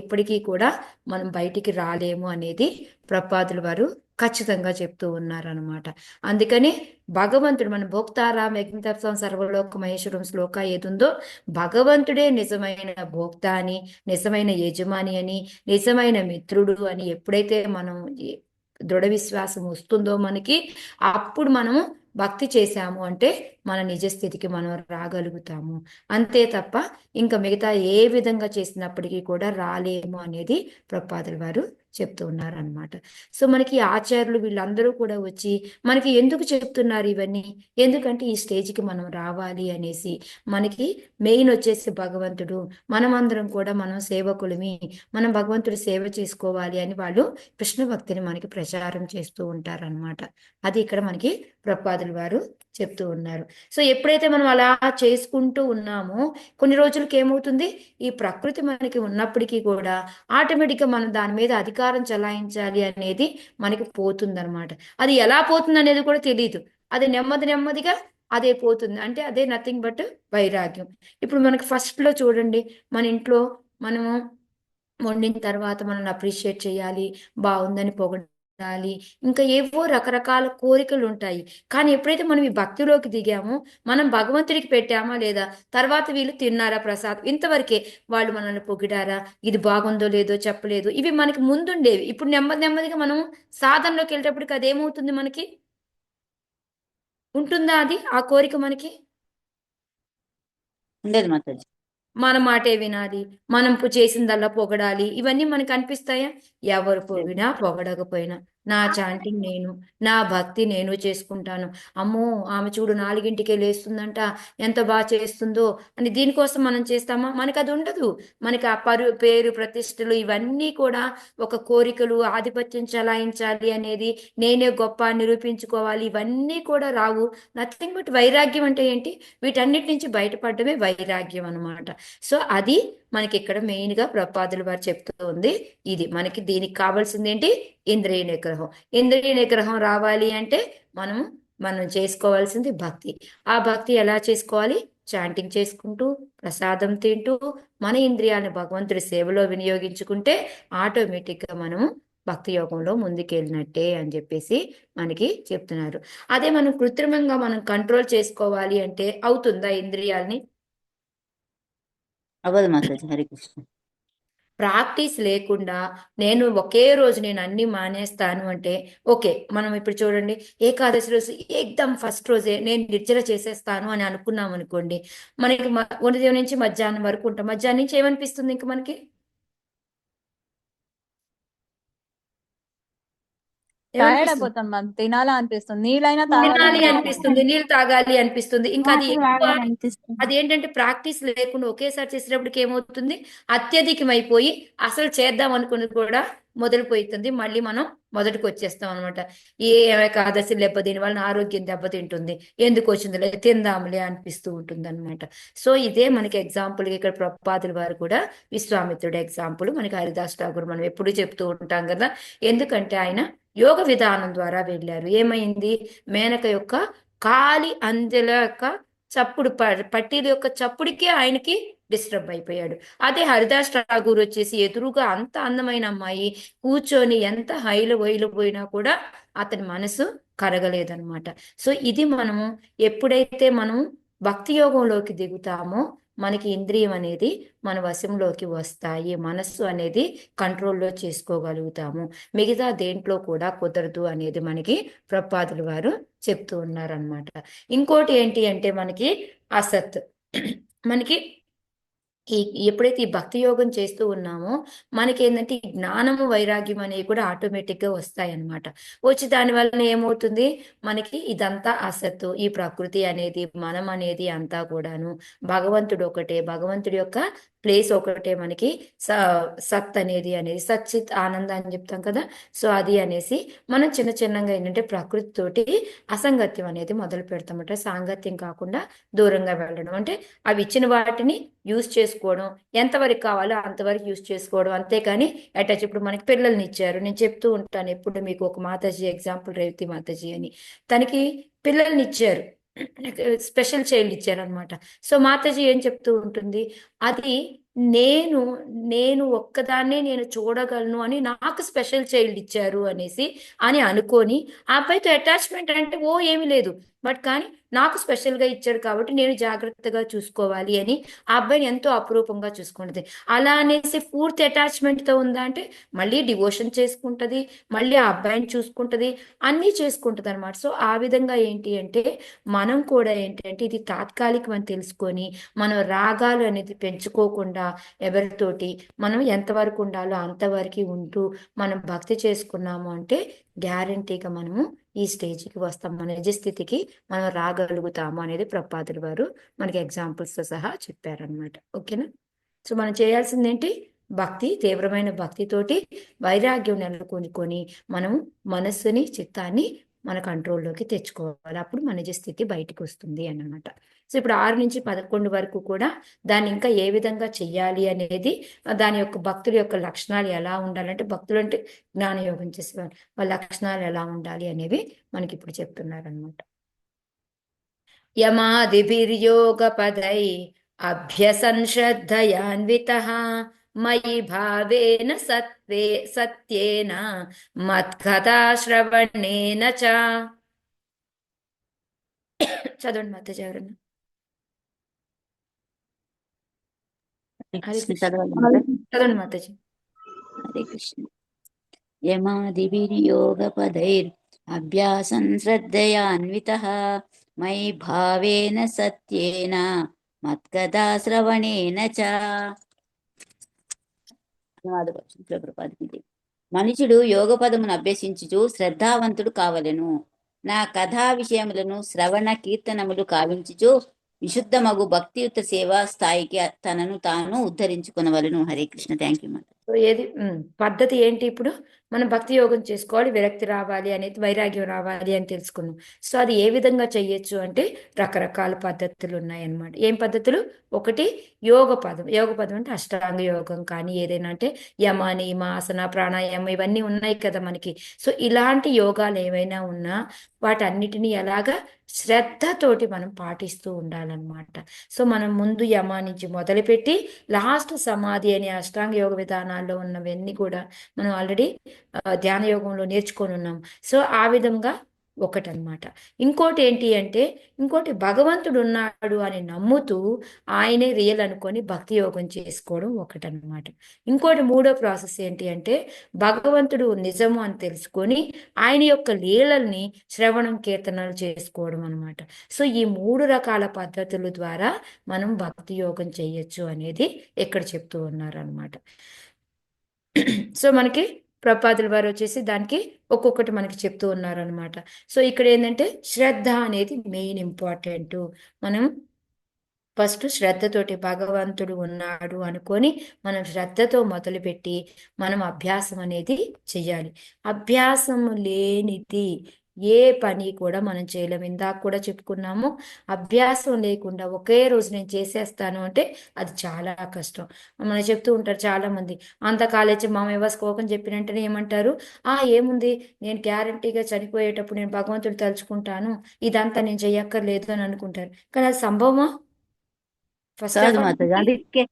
ఎప్పటికీ కూడా మనం బయటికి రాలేము అనేది ప్రభుపాదుల వారు ఖచ్చితంగా చెప్తూ ఉన్నారనమాట. అందుకని భగవంతుడు మన భోక్తారాం యజ్ఞతప్సం సర్వలోక మహేశ్వరం శ్లోక ఏదుందో, భగవంతుడే నిజమైన భోక్త అని, నిజమైన యజమాని అని, నిజమైన మిత్రుడు అని ఎప్పుడైతే మనం దృఢ విశ్వాసం వస్తుందో మనకి, అప్పుడు మనము భక్తి చేశాము అంటే మన నిజస్థితికి మనం రాగలుగుతాము. అంతే తప్ప ఇంకా మిగతా ఏ విధంగా చేసినప్పటికీ కూడా రాలేము అనేది ప్రభుపాదుల వారు చెప్తూ ఉన్నారనమాట. సో మనకి ఆచార్యులు వీళ్ళందరూ కూడా వచ్చి మనకి ఎందుకు చెప్తున్నారు ఇవన్నీ, ఎందుకంటే ఈ స్టేజ్కి మనం రావాలి అనేసి. మనకి మెయిన్ వచ్చేసి భగవంతుడు, మనమందరం కూడా మనం సేవకులమి, మనం భగవంతుడి సేవ చేసుకోవాలి అని వాళ్ళు కృష్ణ భక్తిని మనకి ప్రచారం చేస్తూ ఉంటారనమాట. అది ఇక్కడ మనకి ప్రభుపాదుల వారు చెప్తూ ఉన్నారు. సో ఎప్పుడైతే మనం అలా చేసుకుంటూ ఉన్నామో కొన్ని రోజులకి ఏమవుతుంది, ఈ ప్రకృతి మనకి ఉన్నప్పటికీ కూడా ఆటోమేటిక్గా మనం దాని మీద అధికారం చెలాయించాలి అనేది మనకి పోతుందన్నమాట. అది ఎలా పోతుంది అనేది కూడా తెలియదు, అది నెమ్మదిగా అదే పోతుంది. అంటే అదే నథింగ్ బట్ వైరాగ్యం. ఇప్పుడు మనకి ఫస్ట్లో చూడండి, మన ఇంట్లో మనము వండిన తర్వాత మనల్ని అప్రిషియేట్ చేయాలి, బాగుందని పొగ ఉండాలి, ఇంకా ఏవో రకరకాల కోరికలు ఉంటాయి. కానీ ఎప్పుడైతే మనం ఈ భక్తిలోకి దిగామో, మనం భగవంతుడికి పెట్టామా లేదా, తర్వాత వీళ్ళు తిన్నారా ప్రసాదం, ఇంతవరకే. వాళ్ళు మనల్ని పొగిడారా, ఇది బాగుందో లేదో చెప్పలేదు, ఇవి మనకి ముందుండేవి. ఇప్పుడు నెమ్మది నెమ్మదిగా మనం సాధనలోకి వెళ్ళేటప్పటికి అదేమవుతుంది, మనకి ఉంటుందా అది ఆ కోరిక మనకి? ఉండదు మాతాజీ. మన మాటే వినాలి, మనం చేసిందల్లా పొగడాలి, ఇవన్నీ మనకు అనిపిస్తాయా? ఎవరు పొగినా పొగడకపోయినా నా చాంటింగ్ నేను, నా భక్తి నేను చేసుకుంటాను. అమ్మో, ఆమె చూడు 4ంటికే లేస్తుందంట, ఎంత బాగా చేస్తుందో అని దీనికోసం మనం చేస్తామా? మనకు అది ఉండదు. మనకి ఆ పేరు ప్రతిష్టలు ఇవన్నీ కూడా ఒక కోరికలు, ఆధిపత్యం చలాయించాలి అనేది, నేనే గొప్ప నిరూపించుకోవాలి, ఇవన్నీ కూడా రావు. నథింగ్ బట్ వైరాగ్యం అంటే ఏంటి? వీటన్నిటి నుంచి బయటపడమే వైరాగ్యం అన్నమాట. సో అది మనకి ఇక్కడ మెయిన్ గా ప్రపాదుల వారు చెప్తూ ఉంది. ఇది మనకి దీనికి కావాల్సింది ఏంటి? ఇంద్రియ నిగ్రహం. ఇంద్రియ నిగ్రహం రావాలి అంటే మనం చేసుకోవాల్సింది భక్తి. ఆ భక్తి ఎలా చేసుకోవాలి? చాంటింగ్ చేసుకుంటూ, ప్రసాదం తింటూ, మన ఇంద్రియాలను భగవంతుడి సేవలో వినియోగించుకుంటే ఆటోమేటిక్ గా మనము భక్తి యోగంలో ముందుకెళ్ళినట్టే అని చెప్పేసి మనకి చెప్తున్నారు. అదే మనం కృత్రిమంగా మనం కంట్రోల్ చేసుకోవాలి అంటే అవుతుందా ఇంద్రియాలని? అవ్వదు మాతాజీ. హరికృష్ణ. ప్రాక్టీస్ లేకుండా నేను అన్ని మానేస్తాను అంటే ఓకే. మనం ఇప్పుడు చూడండి, ఏకాదశి రోజు ఏకదం ఫస్ట్ రోజే నేను నిర్జల చేసేస్తాను అని అనుకున్నాం అనుకోండి, మనకి ఉదయం నుంచి మధ్యాహ్నం వరకు ఉంటాం. మధ్యాహ్నం నుంచి ఏమనిపిస్తుంది ఇంక మనకి? టైర్డ్ ఏమనిపిస్తుంది? అయిపోతాం మ్యామ్, తినాలా అనిపిస్తుంది, నీళ్ళైనా తినాలి తాగాలి అనిపిస్తుంది, నీళ్ళు తాగాలి అనిపిస్తుంది. ఇంకా అది వాటర్ ఎక్కువ. తాగాలి అనిపిస్తుంది. అదేంటంటే ప్రాక్టీస్ లేకుండా ఒకేసారి చేసేటప్పటికి ఏమవుతుంది, అత్యధికమైపోయి అసలు చేద్దాం అనుకున్నది కూడా మొదలుపోతుంది. మళ్ళీ మనం మొదటికి వచ్చేస్తాం అనమాట. ఏకాదశి దెబ్బ దీని వలన ఆరోగ్యం దెబ్బతింటుంది, ఎందుకు వచ్చిందిలే తిందాంలే అనిపిస్తూ ఉంటుంది అనమాట. సో ఇదే మనకి ఎగ్జాంపుల్ ఇక్కడ ప్రభుపాదుల వారు కూడా విశ్వామిత్రుడు ఎగ్జాంపుల్ మనకి హరిదాస్ ఠాగూర్ మనం ఎప్పుడూ చెప్తూ ఉంటాం కదా. ఎందుకంటే ఆయన యోగ విధానం ద్వారా వెళ్ళారు. ఏమైంది? మేనక యొక్క కాలి అందెల యొక్క చప్పుడు పట్టీల యొక్క చప్పుడికే ఆయనకి డిస్టర్బ్ అయిపోయాడు. అదే హరిదాస్ ఠాగూర్ వచ్చేసి ఎదురుగా అంత అందమైన అమ్మాయి కూర్చొని ఎంత హైలు పోయినా కూడా అతని మనసు కరగలేదన్నమాట. సో ఇది మనము ఎప్పుడైతే మనం భక్తి యోగంలోకి దిగుతామో మనకి ఇంద్రియం అనేది మన వశంలోకి వస్తాయి, మనస్సు అనేది కంట్రోల్లో చేసుకోగలుగుతాము. మిగతా దేంట్లో కూడా కుదరదు అనేది మనకి ప్రభుపాదుల వారు చెప్తూ ఉన్నారనమాట. ఇంకోటి ఏంటి అంటే మనకి అసత్. మనకి ఎప్పుడైతే ఈ భక్తి యోగం చేస్తూ ఉన్నామో మనకి ఏంటంటే ఈ జ్ఞానము వైరాగ్యం అనేవి కూడా ఆటోమేటిక్ గా వస్తాయి అన్నమాట. వచ్చి దాని వలన ఏమవుతుంది, మనకి ఇదంతా అసత్తు, ఈ ప్రకృతి అనేది మనం అనేది అంతా కూడాను భగవంతుడు ఒకటే, భగవంతుడి యొక్క ప్లేస్ ఒకటే, మనకి సత్ అనేది సచ్చిత్ ఆనంద అని చెప్తాం కదా. సో అది అనేసి మనం చిన్న చిన్నగా ఏంటంటే ప్రకృతి తోటి అసంగత్యం అనేది మొదలు పెడతామట. సాంగత్యం కాకుండా దూరంగా వెళ్ళడం అంటే అవి ఇచ్చిన వాటిని యూజ్ చేసుకోవడం, ఎంతవరకు కావాలో అంతవరకు యూజ్ చేసుకోవడం, అంతేకాని అటాచ్. ఇప్పుడు మనకి పిల్లల్ని ఇచ్చారు, నేను చెప్తూ ఉంటాను ఎప్పుడు మీకు ఒక మాతాజీ ఎగ్జాంపుల్, రేవతి మాతాజీ అని. తనకి పిల్లల్ని ఇచ్చారు, స్పెషల్ చైల్డ్ ఇచ్చారు అనమాట. సో మాతాజీ ఏం చెప్తూ ఉంటుంది, అది నేను నేను ఒక్కదాన్నే నేను చూడగలను అని నాకు స్పెషల్ చైల్డ్ ఇచ్చారు అని అనుకొని ఆ అబ్బాయితో అటాచ్మెంట్ అంటే ఏమీ లేదు, బట్ కానీ నాకు స్పెషల్గా ఇచ్చాడు కాబట్టి నేను జాగ్రత్తగా చూసుకోవాలి అని ఆ అబ్బాయిని ఎంతో అపురూపంగా చూసుకుంటుంది. అలా అనేసి పూర్తి అటాచ్మెంట్తో ఉందా అంటే మళ్ళీ డివోషన్ చేసుకుంటుంది, మళ్ళీ ఆ అబ్బాయిని చూసుకుంటుంది, అన్నీ చేసుకుంటుంది అనమాట. సో ఆ విధంగా ఏంటి అంటే మనం కూడా ఏంటి అంటే ఇది తాత్కాలికం అని తెలుసుకొని మనం రాగాలు అనేది పెంచుకోకుండా ఎవరితోటి మనం ఎంతవరకు ఉండాలో అంతవరకు ఉంటూ మనం భక్తి చేసుకున్నాము అంటే గ్యారంటీగా మనము ఈ స్టేజ్కి వస్తాం, మన నిజ స్థితికి మనం రాగలుగుతాము అనేది ప్రభుపాదుల వారు మనకి ఎగ్జాంపుల్స్తో సహా చెప్పారనమాట. ఓకేనా? సో మనం చేయాల్సింది ఏంటి? భక్తి, తీవ్రమైన భక్తితోటి వైరాగ్యం నెలకొనుకొని మనం మనస్సుని చిత్తాన్ని మన కంట్రోల్లోకి తెచ్చుకోవాలి. అప్పుడు మన నిజ స్థితి బయటకు వస్తుంది అన్నమాట. సో ఇప్పుడు 6 నుంచి 11 వరకు కూడా దాన్ని ఇంకా ఏ విధంగా చెయ్యాలి అనేది, దాని యొక్క భక్తుల యొక్క లక్షణాలు ఎలా ఉండాలంటే, భక్తులు అంటే జ్ఞానయోగం చేసేవారు, వాళ్ళ లక్షణాలు ఎలా ఉండాలి అనేవి మనకి ఇప్పుడు చెప్తున్నారనమాట. యమాదిభిర్యోగ పదై అభ్యసన్ శ్రద్ధయాన్వితః మయి భావేన సత్యేన మత్కథా శ్రవణేన చ. చదవండి మాతాజీ ఎవరన్నా. హరే హరే కృష్ణ కృష్ణ. చదవాలి మాత. చదవండి మాతాజీ. హరే కృష్ణ. యమాదిభిర్యోగపదైర్ అభ్యాసం శ్రద్ధయాన్వితః మయి భావేన సత్యేన మత్కథా శ్రవణేన చ. ప్రభుపాదికి మనుషుడు యోగ పదమును అభ్యసించుచు శ్రద్ధావంతుడు కావలెను. నా కథా విషయములను శ్రవణ కీర్తనములు కావించుచు విశుద్ధమగు భక్తియుత సేవా స్థాయికి తనను తాను ఉద్ధరించుకొనవలెను. Hare Krishna. Thank you Mata. So ఏది పద్ధతి ఏంటి? ఇప్పుడు మనం భక్తి యోగం చేసుకోవాలి, విరక్తి రావాలి అనేది, వైరాగ్యం రావాలి అని తెలుసుకున్నాం. సో అది ఏ విధంగా చెయ్యొచ్చు అంటే రకరకాల పద్ధతులు ఉన్నాయన్నమాట. ఏం పద్ధతులు? ఒకటి యోగ పదం. యోగ పదం అంటే అష్టాంగ యోగం కానీ ఏదైనా అంటే యమ నియమ ఆసన ప్రాణాయామం ఇవన్నీ ఉన్నాయి కదా మనకి. సో ఇలాంటి యోగాలు ఏవైనా ఉన్నా వాటన్నిటిని ఎలాగా శ్రద్ధతోటి మనం పాటిస్తూ ఉండాలన్నమాట. సో మనం ముందు యమ నుంచి మొదలుపెట్టి లాస్ట్ సమాధి అనే అష్టాంగ యోగ విధానాల్లో ఉన్నవన్నీ కూడా మనం ఆల్రెడీ ధ్యాన యోగంలో నేర్చుకొని ఉన్నాం. సో ఆ విధంగా ఒకటనమాట. ఇంకోటి ఏంటి అంటే, ఇంకోటి భగవంతుడు ఉన్నాడు అని నమ్ముతూ ఆయనే రియల్ అనుకొని భక్తి యోగం చేసుకోవడం ఒకటనమాట. ఇంకోటి మూడో ప్రాసెస్ ఏంటి అంటే, భగవంతుడు నిజము అని తెలుసుకొని ఆయన యొక్క లీలల్ని శ్రవణం కీర్తనలు చేసుకోవడం అనమాట. సో ఈ 3 రకాల పద్ధతుల ద్వారా మనం భక్తి యోగం చేయొచ్చు అనేది ఇక్కడ చెప్తూ ఉన్నారు అనమాట. సో మనకి ప్రపాదుల వారు వచ్చేసి దానికి ఒక్కొక్కటి మనకి చెప్తూ ఉన్నారు అనమాట. సో ఇక్కడ ఏంటంటే శ్రద్ధ అనేది మెయిన్ ఇంపార్టెంట్. మనం ఫస్ట్ శ్రద్ధతోటి భగవంతుడు ఉన్నాడు అనుకొని మనం శ్రద్ధతో మొదలుపెట్టి మనం అభ్యాసం అనేది చెయ్యాలి. అభ్యాసం లేనిది ఏ పని కూడా మనం చేయలేము. ఇందాక కూడా చెప్పుకున్నాము, అభ్యాసం లేకుండా ఒకే రోజు నేను చేసేస్తాను అంటే అది చాలా కష్టం. మనం చెప్తూ ఉంటారు చాలా మంది, అంత కాలేజీ మామయ్య శ్లోకం చెప్పిన వెంటనే ఏమంటారు, ఏముంది నేను గ్యారంటీగా చనిపోయేటప్పుడు నేను భగవంతుడు తలుచుకుంటాను, ఇదంతా నేను చెయ్యక్కర్లేదు అని అనుకుంటారు. కానీ అది సంభవమా? ఫస్ట్ కాదు ఆఫ్ ఆల్ మాత.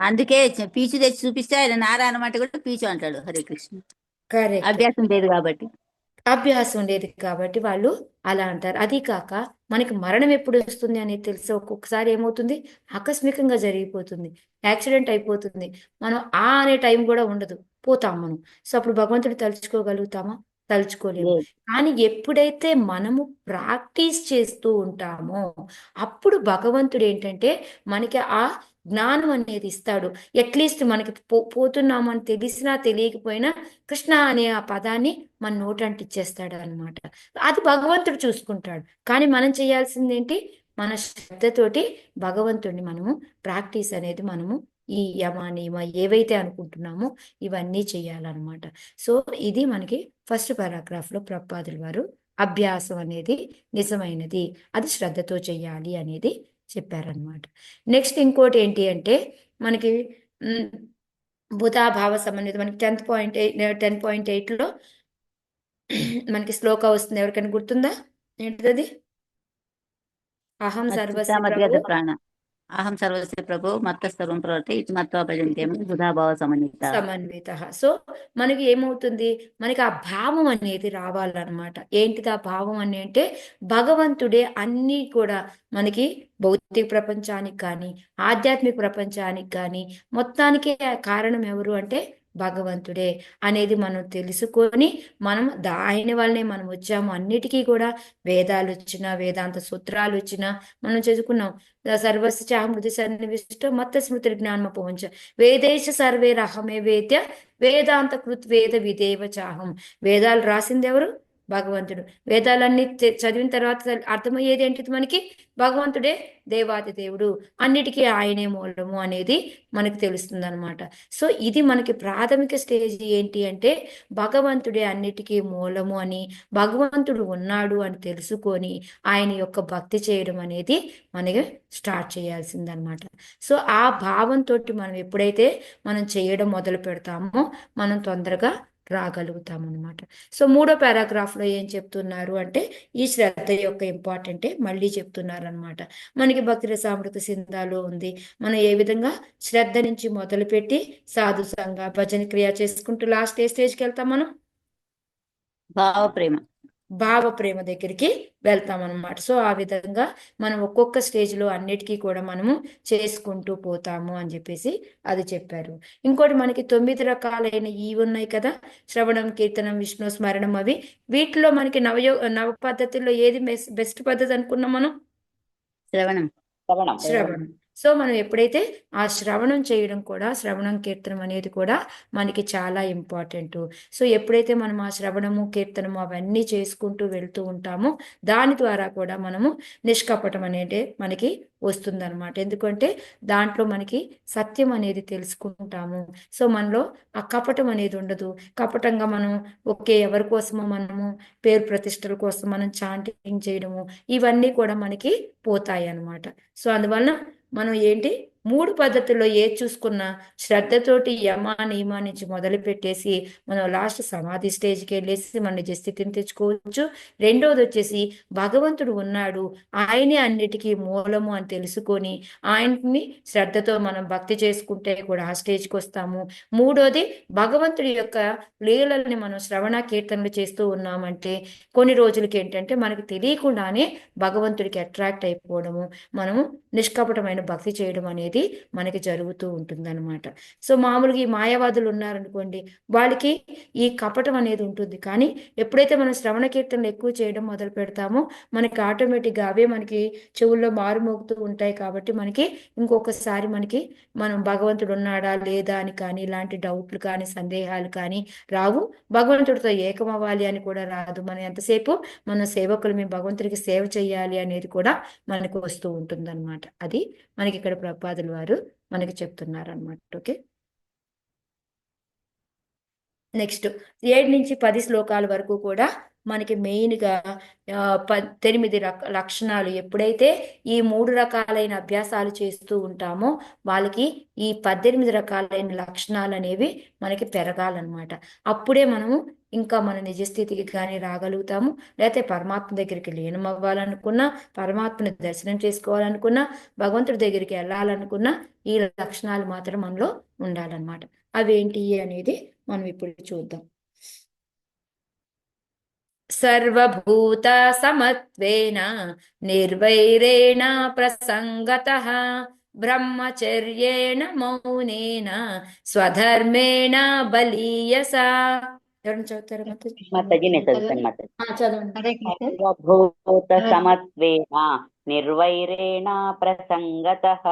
అందుకే పీచు తెచ్చి చూపిస్తే ఆయన నారాయణ మాట కూడా పీచు అంటాడు. హరే కృష్ణ. కరెక్ట్, అభ్యాసం లేదు కాబట్టి. అభ్యాసం లేదు కాబట్టి వాళ్ళు అలా అంటారు. అది కాక మనకి మరణం ఎప్పుడు వస్తుంది అనేది తెలిసి ఒక్కొక్కసారి ఏమవుతుంది, ఆకస్మికంగా జరిగిపోతుంది, యాక్సిడెంట్ అయిపోతుంది. మనం అనే టైం కూడా ఉండదు, పోతాం మనం. సో అప్పుడు భగవంతుడు తలుచుకోగలుగుతామా? తలుచుకోలేము. లేదు. కానీ ఎప్పుడైతే మనము ప్రాక్టీస్ చేస్తూ ఉంటామో అప్పుడు భగవంతుడు ఏంటంటే మనకి ఆ జ్ఞానం అనేది ఇస్తాడు. అట్లీస్ట్ మనకి పోతున్నాము అని తెలిసినా తెలియకపోయినా కృష్ణ అనే ఆ పదాన్ని మన నోటంటిచ్చేస్తాడు అనమాట. అది భగవంతుడు చూసుకుంటాడు. కానీ మనం చేయాల్సింది ఏంటి? మన శ్రద్ధతోటి భగవంతుడిని మనము ప్రాక్టీస్ అనేది మనము ఈ యమ నియమ ఏవైతే అనుకుంటున్నామో ఇవన్నీ చేయాలన్నమాట. సో ఇది మనకి ఫస్ట్ పారాగ్రాఫ్లో ప్రభుపాదుల వారు అభ్యాసం అనేది నిజమైనది, అది శ్రద్ధతో చేయాలి అనేది చెప్పారనమాట. నెక్స్ట్ ఇంకోటి ఏంటి అంటే మనకి భూతాభావ సమన్విత మనకి 10.8లో మనకి శ్లోక వస్తుంది. ఎవరికైనా గుర్తుందా ఏంటిది? అహం సర్వస్య ప్రభు ప్రాణ అహం సర్వస్య ప్రభు మత్త సర్వం ప్రవర్తి ఇది మత్వ భజంతే బుధాభావ సమన్విత. సో మనకి ఏమవుతుంది, మనకి ఆ భావం అనేది రావాలన్నమాట. ఏంటిది ఆ భావం అని అంటే, భగవంతుడే అన్నీ కూడా మనకి భౌతిక ప్రపంచానికి కానీ ఆధ్యాత్మిక ప్రపంచానికి కానీ మొత్తానికి కారణం ఎవరు అంటే భగవంతుడే అనేది మనం తెలుసుకొని మనం ఆయన వల్లనే మనం వచ్చాము. అన్నిటికీ కూడా వేదాలు వచ్చినా వేదాంత సూత్రాలు వచ్చినా మనం చదువుకున్నాం. సర్వస్య చాహృతి సన్నివిష్టో మత్త స్మృతి జ్ఞానమపోంచ వేదేశ సర్వేరహమే వేద్య వేదాంత కృత్ వేద విదేవ చాహం. వేదాలు రాసింది ఎవరు? భగవంతుడు. వేదాలన్నీ చదివిన తర్వాత అర్థమయ్యేది ఏంటిది మనకి? భగవంతుడే దేవాది దేవుడు, అన్నిటికీ ఆయనే మూలము అనేది మనకి తెలుస్తుంది అనమాట. సో ఇది మనకి ప్రాథమిక స్టేజ్ ఏంటి అంటే భగవంతుడే అన్నిటికీ మూలము అని, భగవంతుడు ఉన్నాడు అని తెలుసుకొని ఆయన యొక్క భక్తి చేయడం అనేది మనకి స్టార్ట్ చేయాల్సిందనమాట. సో ఆ భావంతో మనం ఎప్పుడైతే మనం చేయడం మొదలు పెడతామో మనం తొందరగా రాగలుగుతాం అనమాట. సో మూడో పారాగ్రాఫ్లో ఏం చెప్తున్నారు అంటే ఈ శ్రద్ధ యొక్క ఇంపార్టెంటే మళ్ళీ చెప్తున్నారు అనమాట. మనకి భక్తి రసామృత సింధాలో ఉంది. మనం ఏ విధంగా శ్రద్ధ నుంచి మొదలుపెట్టి సాధు సంఘ భజన క్రియ చేసుకుంటూ లాస్ట్ ఏ స్టేజ్కి వెళ్తాం మనం? భావ ప్రేమ. భావ ప్రేమ దగ్గరికి వెళ్తాం అనమాట. సో ఆ విధంగా మనం ఒక్కొక్క స్టేజ్లో అన్నిటికీ కూడా మనము చేసుకుంటూ పోతాము అని చెప్పేసి అది చెప్పారు. ఇంకోటి మనకి 9 రకాలైన ఇవి ఉన్నాయి కదా, శ్రవణం, కీర్తనం, విష్ణు స్మరణం. అవి వీటిలో మనకి నవ పద్ధతుల్లో ఏది బెస్ట్ పద్ధతి అనుకున్నాం మనం? శ్రవణం. శ్రవణం. సో మనం ఎప్పుడైతే ఆ శ్రవణం చేయడం కూడా, శ్రవణం కీర్తనం అనేది కూడా మనకి చాలా ఇంపార్టెంట్. సో ఎప్పుడైతే మనం ఆ శ్రవణము కీర్తనము అవన్నీ చేసుకుంటూ వెళ్తూ ఉంటామో దాని ద్వారా కూడా మనము నిష్కపటం అనేది మనకి వస్తుందన్నమాట. ఎందుకంటే దాంట్లో మనకి సత్యం అనేది తెలుసుకుంటాము. సో మనలో ఆ కపటం అనేది ఉండదు. కపటంగా మనం ఎవరి కోసమో మనము పేరు ప్రతిష్టల కోసం మనం చాంటింగ్ చేయడము ఇవన్నీ కూడా మనకి పోతాయి అన్నమాట. సో అందువలన మనం ఏంటి 3 పద్ధతుల్లో ఏది చూసుకున్నా శ్రద్ధతోటి యమ నియమ నుంచి మొదలు పెట్టేసి మనం లాస్ట్ సమాధి స్టేజ్కి వెళ్ళేసి మన నిజ స్థితిని తెచ్చుకోవచ్చు. రెండోది వచ్చేసి భగవంతుడు ఉన్నాడు, ఆయనే అన్నిటికీ మూలము అని తెలుసుకొని ఆయన్ని శ్రద్ధతో మనం భక్తి చేసుకుంటే కూడా ఆ స్టేజ్కి వస్తాము. మూడోది భగవంతుడి యొక్క లీలల్ని మనం శ్రవణ కీర్తనలు చేస్తూ ఉన్నామంటే కొన్ని రోజులకి ఏంటంటే మనకి తెలియకుండానే భగవంతుడికి అట్రాక్ట్ అయిపోవడము, మనము నిష్కపటమైన భక్తి చేయడం అనేది మనకి జరుగుతూ ఉంటుందన్నమాట. సో మామూలుగా ఈ మాయావాదులు ఉన్నారనుకోండి, వాళ్ళకి ఈ కపటం అనేది ఉంటుంది. కానీ ఎప్పుడైతే మనం శ్రవణ కీర్తనలు ఎక్కువ చేయడం మొదలు పెడతామో మనకి ఆటోమేటిక్గా అవే మనకి చెవుల్లో మారుమోగుతూ ఉంటాయి. కాబట్టి మనకి ఇంకొకసారి మనం భగవంతుడు ఉన్నాడా లేదా అని కానీ ఇలాంటి డౌట్లు కానీ సందేహాలు కానీ రావు. భగవంతుడితో ఏకమవ్వాలి అని కూడా రాదు. మనం ఎంతసేపు మన సేవకులు మేము భగవంతుడికి సేవ చేయాలి అనేది కూడా మనకు వస్తూ ఉంటుందన్నమాట. అది మనకి ఇక్కడ ప్రభుపాదులు వారు మనకి చెప్తున్నారు అనమాట. ఓకే, నెక్స్ట్ 7 నుంచి 10 శ్లోకాల వరకు కూడా మనకి మెయిన్గా 8 లక్షణాలు. ఎప్పుడైతే ఈ 3 రకాలైన అభ్యాసాలు చేస్తూ ఉంటామో వాళ్ళకి ఈ 18 రకాలైన లక్షణాలు అనేవి మనకి పెరగాలన్నమాట. అప్పుడే మనము ఇంకా మన నిజస్థితికి కానీ రాగలుగుతాము. లేకపోతే పరమాత్మ దగ్గరికి లీనం అవ్వాలనుకున్నా, పరమాత్మని దర్శనం చేసుకోవాలనుకున్నా, భగవంతుడి దగ్గరికి వెళ్ళాలనుకున్నా ఈ లక్షణాలు మాత్రం మనలో ఉండాలన్నమాట. అవేంటి అనేది మనం ఇప్పుడు చూద్దాం. సర్వభూత సమత్వేన నిర్వైరేణ ప్రసంగతః బ్రహ్మచర్యేణ మౌనేన స్వధర్మేణ బలీయసా. ఎవరైనా చదువుతారా? మాతాజీ నేను చదువుతాను మాతాజీ. చదవండి. సర్వభూత సమత్వేన నిర్వైరేణ ప్రసంగతః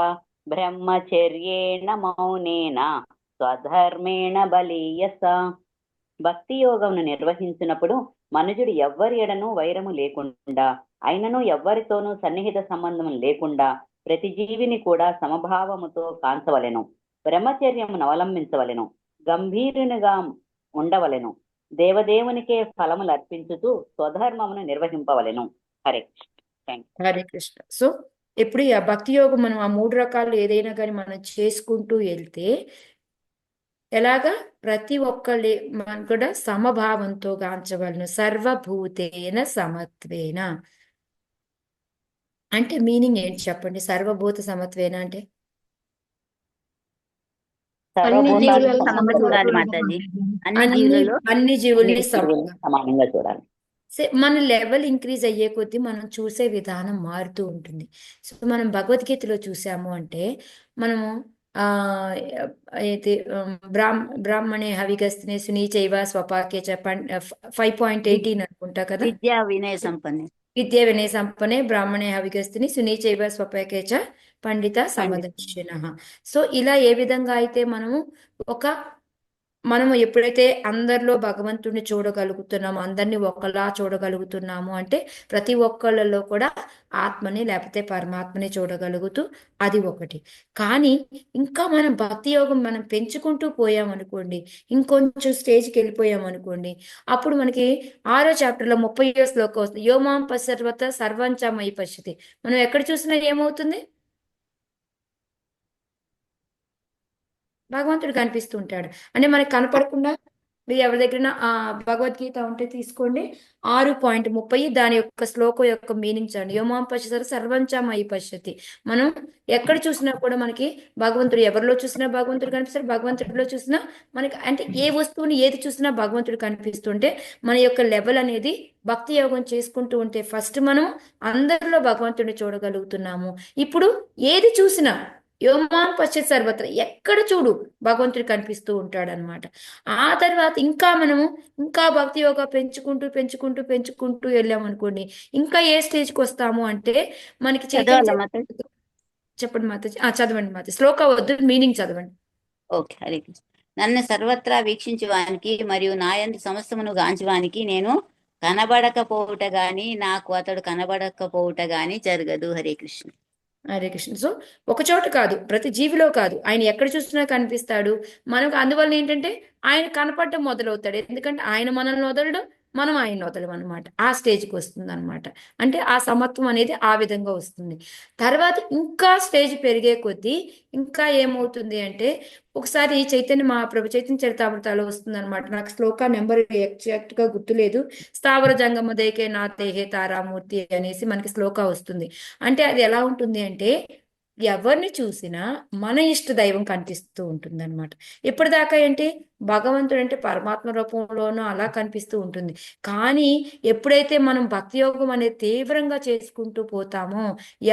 బ్రహ్మచర్యేణ మౌనేన స్వధర్మేణ బలీయస. భక్తి యోగమును నిర్వహించినప్పుడు మనుజుడు ఎవ్వరి ఎడను వైరము లేకుండా, అయినను ఎవ్వరితోనూ సన్నిహిత సంబంధం లేకుండా ప్రతి జీవిని కూడా సమభావముతో కాంచవలెను. బ్రహ్మచర్యమును అవలంబించవలెను. గంభీరునిగా ఉండవలెను. దేవదేవునికే ఫలములు అర్పించుతూ స్వధర్మమును నిర్వహింపవలెను. హరే హరే కృష్ణ. సో ఇప్పుడు ఈ భక్తి యోగం మనం ఆ 3 రకాలు ఏదైనా కానీ మనం చేసుకుంటూ వెళ్తే ఎలాగా ప్రతి ఒక్కళ్ళే మనం కూడా సమభావంతో గాంచవలను. సర్వభూతేన సమత్వేన అంటే మీనింగ్ ఏంటి చెప్పండి? సర్వభూత సమత్వేన అంటే సర్వభూతాలు సమంగా చూడాలి మాతాజీ. అన్ని జీవులలో అన్ని జీవుల్ని సమంగా సమానంగా చూడాలి. మన లెవెల్ ఇంక్రీజ్ అయ్యే కొద్దీ మనం చూసే విధానం మారుతూ ఉంటుంది. సో మనం భగవద్గీతలో చూసాము అంటే మనము అయితే బ్రాహ్మణే హవిగస్తిని సునీచైవ స్వపాకే 5.18 అనుకుంటా కదా. విద్యా వినయ సంపన్నే. విద్యా వినయ సంపన్నే బ్రాహ్మణే హవిగస్తిని సునీచైవ స్వపాకే చ పండిత సమదర్శినః. సో ఇలా ఏ విధంగా అయితే మనము ఎప్పుడైతే అందరిలో భగవంతుడిని చూడగలుగుతున్నాము, అందరినీ ఒకలా చూడగలుగుతున్నాము అంటే ప్రతి ఒక్కళ్ళలో కూడా ఆత్మని లేకపోతే పరమాత్మని చూడగలుగుతూ అది ఒకటి. కానీ ఇంకా మనం భక్తి యోగం మనం పెంచుకుంటూ పోయామనుకోండి, ఇంకొంచెం స్టేజ్కి వెళ్ళిపోయామనుకోండి, అప్పుడు మనకి 6వ చాప్టర్లో 30వ శ్లోకం వస్తుంది. యోమాం పశ్యర్వత సర్వంచమై పశ్యతి. మనం ఎక్కడ చూసినా ఏమవుతుంది? భగవంతుడు కనిపిస్తూ ఉంటాడు. అంటే మనకి కనపడకుండా మీరు ఎవరి దగ్గర భగవద్గీత ఉంటే తీసుకోండి. 6.30 దాని యొక్క శ్లోకం యొక్క మీనింగ్ చండి. యోమాం పశ్యతి సర్వంచామయి పశ్యతి. మనం ఎక్కడ చూసినా కూడా మనకి భగవంతుడు, ఎవరిలో చూసినా భగవంతుడు కనిపిస్తాడు, భగవంతుడిలో చూసినా మనకి, అంటే ఏ వస్తువుని ఏది చూసినా భగవంతుడు కనిపిస్తుంటే మన యొక్క లెవెల్ అనేది భక్తి యోగం చేసుకుంటూ ఉంటే ఫస్ట్ మనం అందరిలో భగవంతుడిని చూడగలుగుతున్నాము. ఇప్పుడు ఏది చూసినా యోమాన్ పశ్చిత్ సర్వత్ర, ఎక్కడ చూడు భగవంతుడు కనిపిస్తూ ఉంటాడు అనమాట. ఆ తర్వాత ఇంకా మనము ఇంకా భక్తి యోగా పెంచుకుంటూ పెంచుకుంటూ పెంచుకుంటూ వెళ్ళామనుకోండి, ఇంకా ఏ స్టేజ్కి వస్తాము అంటే మనకి చైతన్య చదవాలా మాతాజీ? చరిత్ర- చెప్పండి మాతాజీ. చదవండి మాతాజీ, శ్లోక వద్దు, మీనింగ్ చదవండి. ఓకే, హరే కృష్ణ. నన్ను సర్వత్రా వీక్షించువానికి మరియు నాయందు సమస్తమును గాంచువానికి నేను కనబడకపోవుట గాని నాకు అతడు కనబడకపోవుట గాని జరగదు. హరే కృష్ణ. హరే కృష్ణ. సో ఒక చోట కాదు, ప్రతి జీవిలో కాదు, ఆయన ఎక్కడ చూసినా కనిపిస్తాడు మనకు. అందువల్ల ఏంటంటే ఆయన కనపడటం మొదలవుతాడు, ఎందుకంటే ఆయన మనల్ని వదలడం, మనం ఆయన వదలం అనమాట. ఆ స్టేజ్కి వస్తుంది అనమాట. అంటే ఆ సమత్వం అనేది ఆ విధంగా వస్తుంది. తర్వాత ఇంకా స్టేజ్ పెరిగే కొద్దీ ఇంకా ఏమవుతుంది అంటే, ఒకసారి చైతన్య మహాప్రభు చైతన్య చరితామృతాలో వస్తుంది అనమాట. నాకు శ్లోక నెంబర్ ఎగ్జాక్ట్ గా గుర్తులేదు. స్థావర జంగమ దేకే నా తేహే తారామూర్తి అనేసి మనకి శ్లోక వస్తుంది. అంటే అది ఎలా ఉంటుంది అంటే, ఎవరిని చూసినా మన ఇష్ట దైవం కనిపిస్తూ ఉంటుంది అనమాట. ఇప్పటిదాకా ఏంటి, భగవంతుడు అంటే పరమాత్మ రూపంలోనూ అలా కనిపిస్తూ ఉంటుంది. కానీ ఎప్పుడైతే మనం భక్తి యోగం అనేది తీవ్రంగా చేసుకుంటూ పోతామో